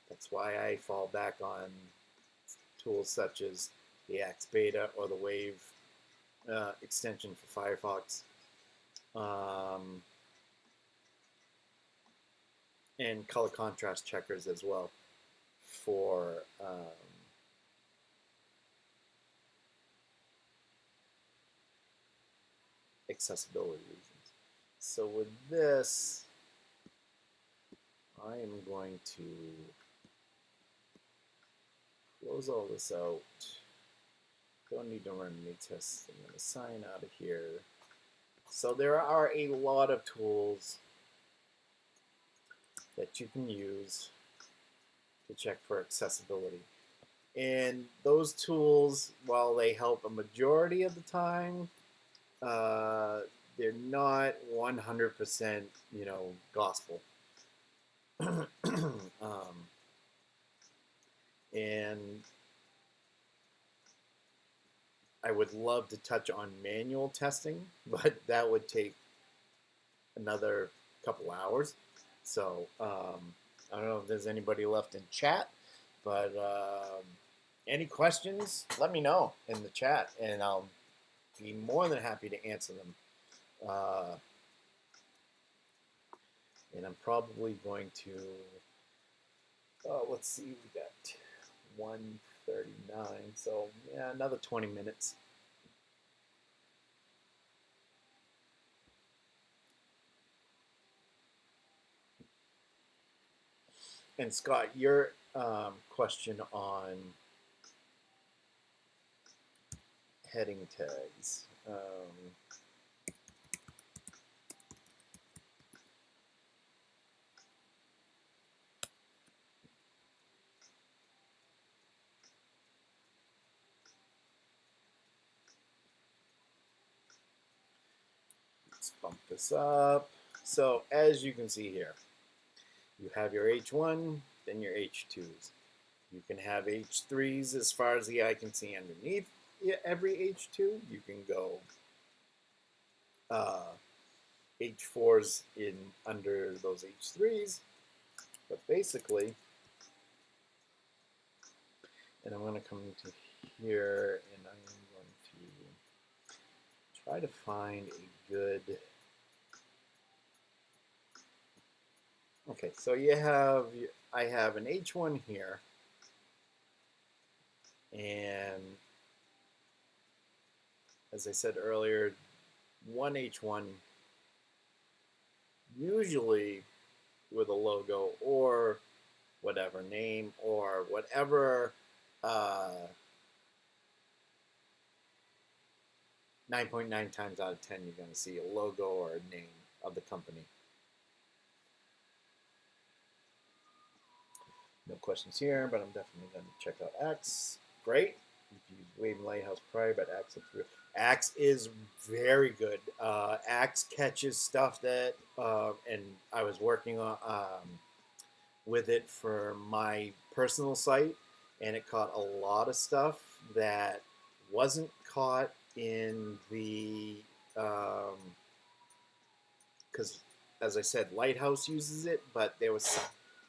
that's why I fall back on tools such as the Axe Beta or the Wave extension for Firefox. And color contrast checkers as well for accessibility reasons. So with this, I am going to close all this out. Don't need to run any tests. I'm going to sign out of here. So there are a lot of tools that you can use to check for accessibility. And those tools, while they help a majority of the time, they're not 100%, gospel. And I would love to touch on manual testing, but that would take another couple hours. So I don't know if there's anybody left in chat, but any questions, let me know in the chat, and I'll be more than happy to answer them. And I'm probably going to, let's see, we got 1:30. 39. So yeah, another 20 minutes. And Scott, your question on heading tags. Let's bump this up. So as you can see here, you have your H1, then your H2s. You can have H3s as far as the eye can see underneath every H2. You can go uh, H4s in under those H3s. But basically, and I'm going to come to here and I'm going to try to find a good. Okay, so I have an H1 here, and as I said earlier, one H1 usually with a logo or whatever name or whatever 9.9 times out of 10 you're going to see a logo or a name of the company. No questions here, but I'm definitely going to check out Axe. Great. You've used Wave and Lighthouse prior, but Axe looks real. Axe is very good. Axe catches stuff that, and I was working on with it for my personal site, and it caught a lot of stuff that wasn't caught in the because as I said, Lighthouse uses it, but there was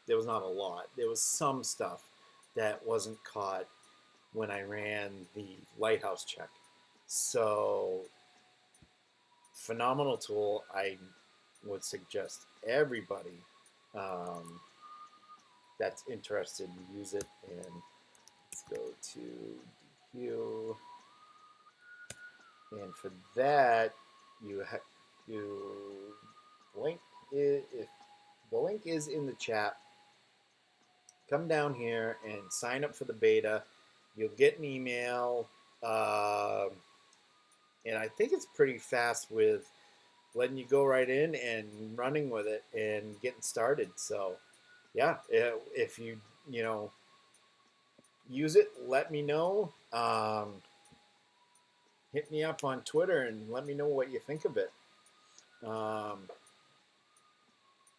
not a lot. There was some stuff that wasn't caught when I ran the Lighthouse check. So phenomenal tool. I would suggest everybody that's interested use it. And let's go to DQ. And for that, you link is, if the link is in the chat, come down here and sign up for the beta. You'll get an email, and I think it's pretty fast with letting you go right in and running with it and getting started. So, yeah, if you know use it, let me know. Hit me up on Twitter and let me know what you think of it.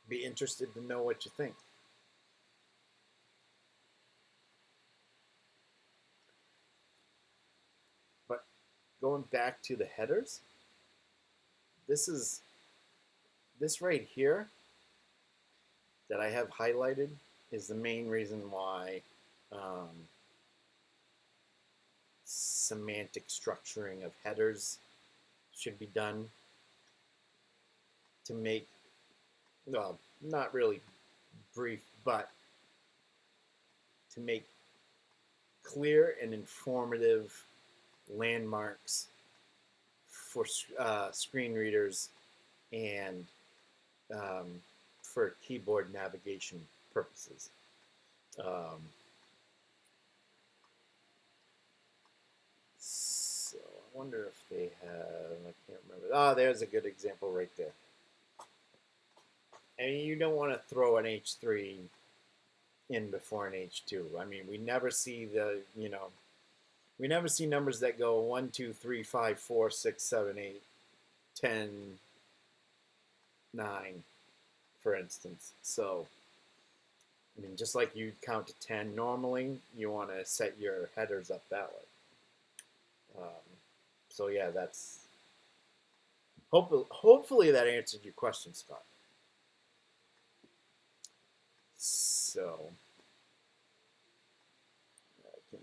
Be interested to know what you think. But going back to the headers, this right here that I have highlighted is the main reason why semantic structuring of headers should be done to make, well, not really brief, but to make clear and informative landmarks for screen readers and for keyboard navigation purposes. So I wonder if they have, I can't remember. Oh, there's a good example right there. And you don't want to throw an H3 in before an H2. I mean, we never see we never see numbers that go 1, 2, 3, 5, 4, 6, 7, 8, 10, 9, for instance. So, I mean, just like you count to 10 normally, you want to set your headers up that way. So yeah, that's hopefully that answered your question, Scott. So I can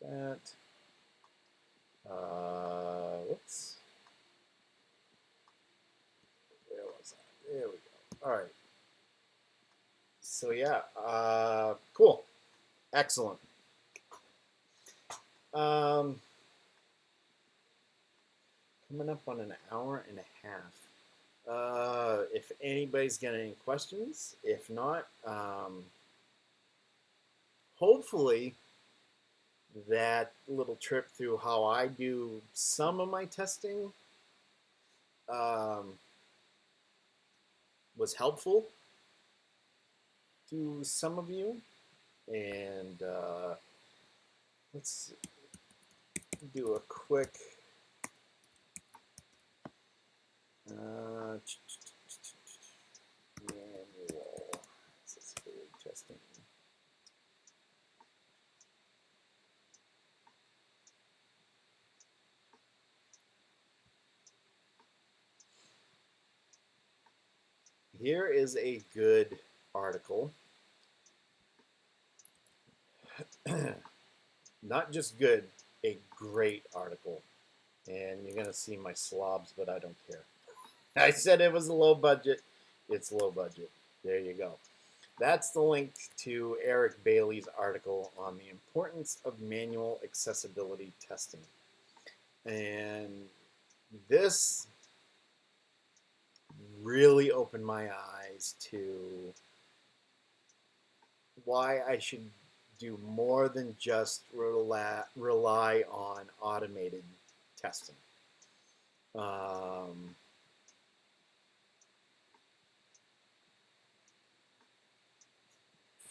that. Whoops. Where was I? There we go. All right. So yeah, cool, excellent. Um, Coming up on an hour and a half. If anybody's got any questions, if not, hopefully that little trip through how I do some of my testing um, was helpful to some of you. And let's do a quick manual accessibility testing. Here is a good article. Not just good, a great article. And you're going to see my slobs, but I don't care. I said it was a low budget. It's low budget. There you go. That's the link to Eric Bailey's article on the importance of manual accessibility testing. And this really opened my eyes to why I should do more than just rely on automated testing.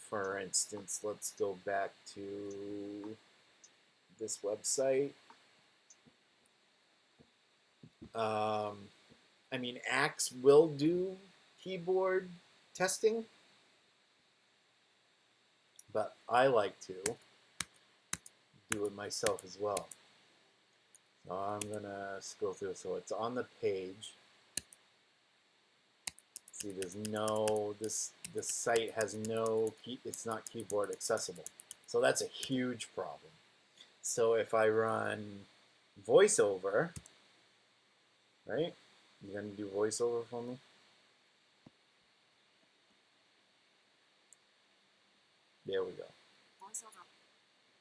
For instance, let's go back to this website. I mean, Axe will do keyboard testing, but I like to do it myself as well. So I'm gonna scroll through. So it's on the page. See, there's no this site has no key. It's not keyboard accessible. So that's a huge problem. So if I run VoiceOver, right? You gonna do VoiceOver for me? There we go. VoiceOver.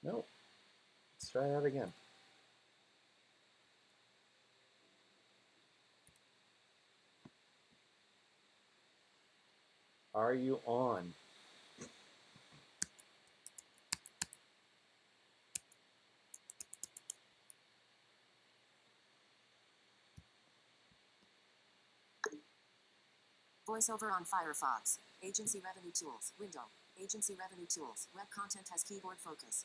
No. Let's try that again. Are you on? VoiceOver on Firefox. Agency Revenue Tools. Window. Agency Revenue Tools. Web content has keyboard focus.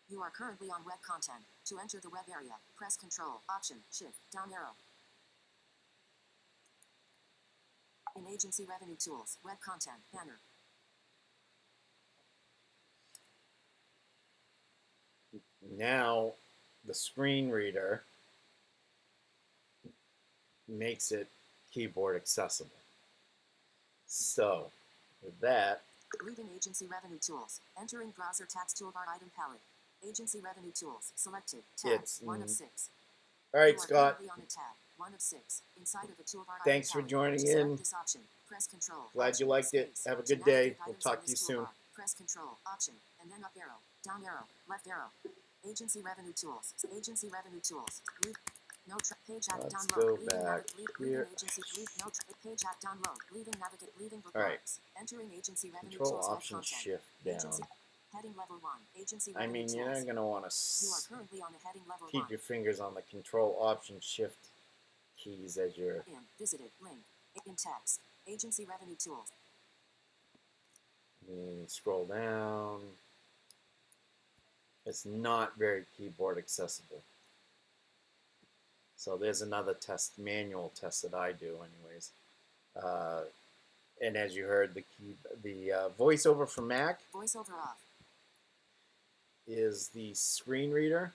You are currently on web content. To enter the web area, press Control, Option, Shift, down arrow. In Agency Revenue Tools, web content, banner. Now, the screen reader makes it keyboard accessible. So, with that, Leaving Agency Revenue Tools. Entering Browser Tax Toolbar Item Palette. Agency Revenue Tools. Selected. Tab. it's 1 of 6. All right, Scott. On a tab. 1 of 6. Inside of a toolbar Thanks for joining in. This option. Press Control. Glad you liked it. Have a good day. We'll talk to you soon. Press Control, Option, and then up arrow, down arrow, left arrow. Agency Revenue Tools. Agency Revenue Tools. No page app Let's download. go back here. No page app download. Leaving navigate. Leaving bookmarks. All right. Entering Agency Revenue Control Tools. Option Shift down. Heading level 1. Agency I Revenue mean, you're Tools. not going to want You are to currently on the heading level keep 1. your fingers on the Control Option Shift keys as you're... Visited. Link. In text. Agency Revenue Tools. And scroll down. It's not very keyboard accessible. So there's another test, manual test that I do anyways. And as you heard, the VoiceOver for Mac VoiceOver off. is the screen reader.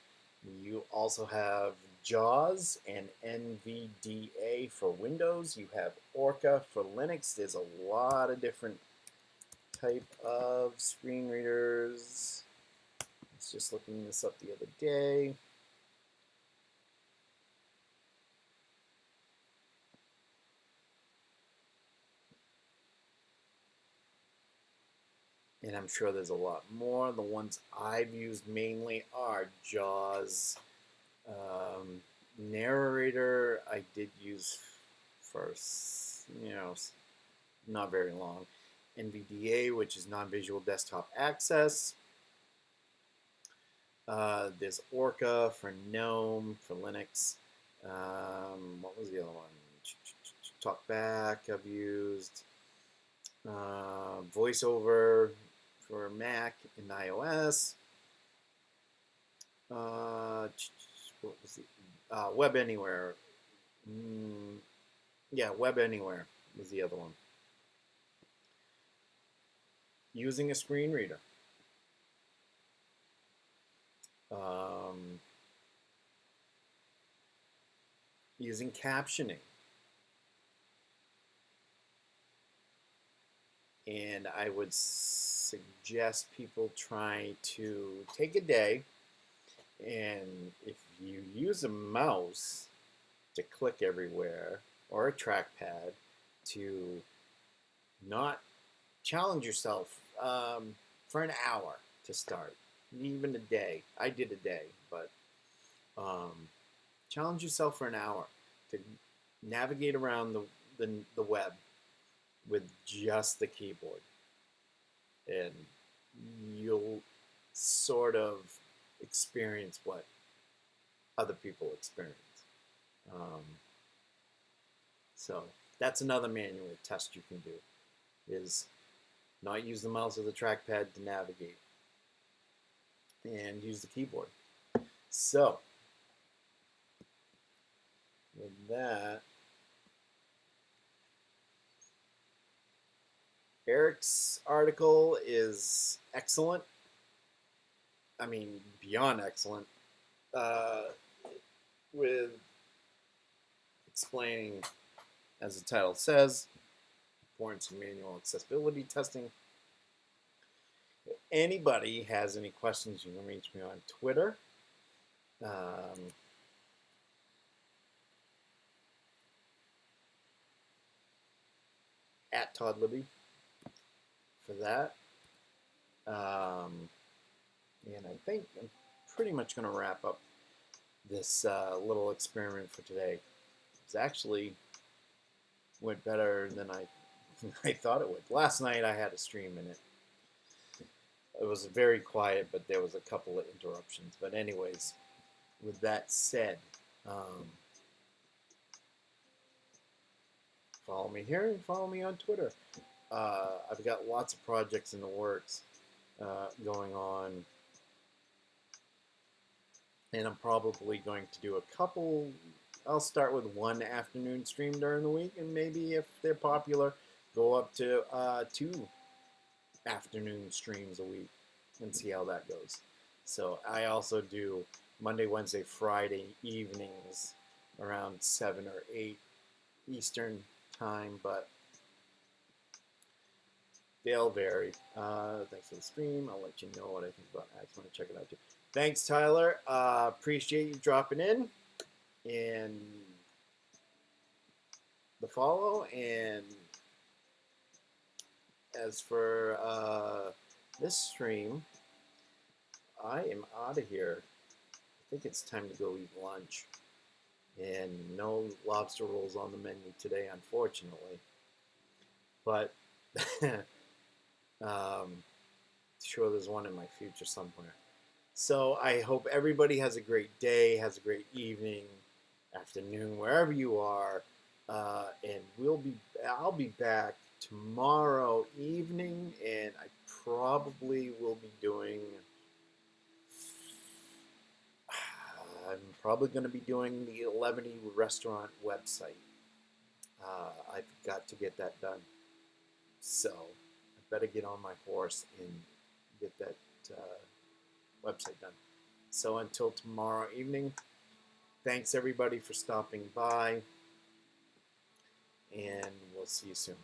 You also have JAWS and NVDA for Windows. You have Orca for Linux. There's a lot of different type of screen readers. I was just looking this up the other day. And I'm I'm sure there's a lot more. The ones I've used mainly are JAWS. Narrator I did use for, not very long. NVDA, which is non-visual desktop access. There's Orca for GNOME, for Linux. What was the other one? TalkBack I've used. VoiceOver for Mac and iOS. What was it? Web Anywhere. Yeah, Web Anywhere was the other one. Using a screen reader. Using captioning. And I would suggest people try to take a day, and if you use a mouse to click everywhere or a trackpad, to not challenge yourself for an hour to start, even a day. I did a day, but challenge yourself for an hour to navigate around the web with just the keyboard, and you'll sort of experience what other people experience. So that's another manual test you can do, is not use the mouse or the trackpad to navigate, and use the keyboard. So with that, Eric's article is excellent. I mean, beyond excellent. With explaining, as the title says, importance of manual accessibility testing. If anybody has any questions, you can reach me on Twitter. At Todd Libby for that. And I think I'm pretty much going to wrap up this little experiment for today. It's actually went better than I thought it would. Last night I had a stream in it. It was very quiet, but there was a couple of interruptions. But anyways, with that said, follow me here and follow me on Twitter. I've got lots of projects in the works going on, and I'm probably going to do a couple. I'll start with one afternoon stream during the week, and maybe if they're popular, go up to 2 afternoon streams a week and see how that goes. So I also do Monday, Wednesday, Friday evenings around 7 or 8 Eastern time, but they'll vary. Thanks for the stream. I'll let you know what I think about it. I just want to check it out too. Thanks, Tyler. Appreciate you dropping in and the follow. And as for this stream, I am out of here. I think it's time to go eat lunch. And no lobster rolls on the menu today, unfortunately. But sure there's one in my future somewhere. So I hope everybody has a great day, has a great evening, afternoon, wherever you are. And I'll be back tomorrow evening, and I probably will be doing. I'm probably going to be doing the 11E restaurant website. I've got to get that done. So I better get on my horse and get that website done. So until tomorrow evening, thanks everybody for stopping by, and we'll see you soon.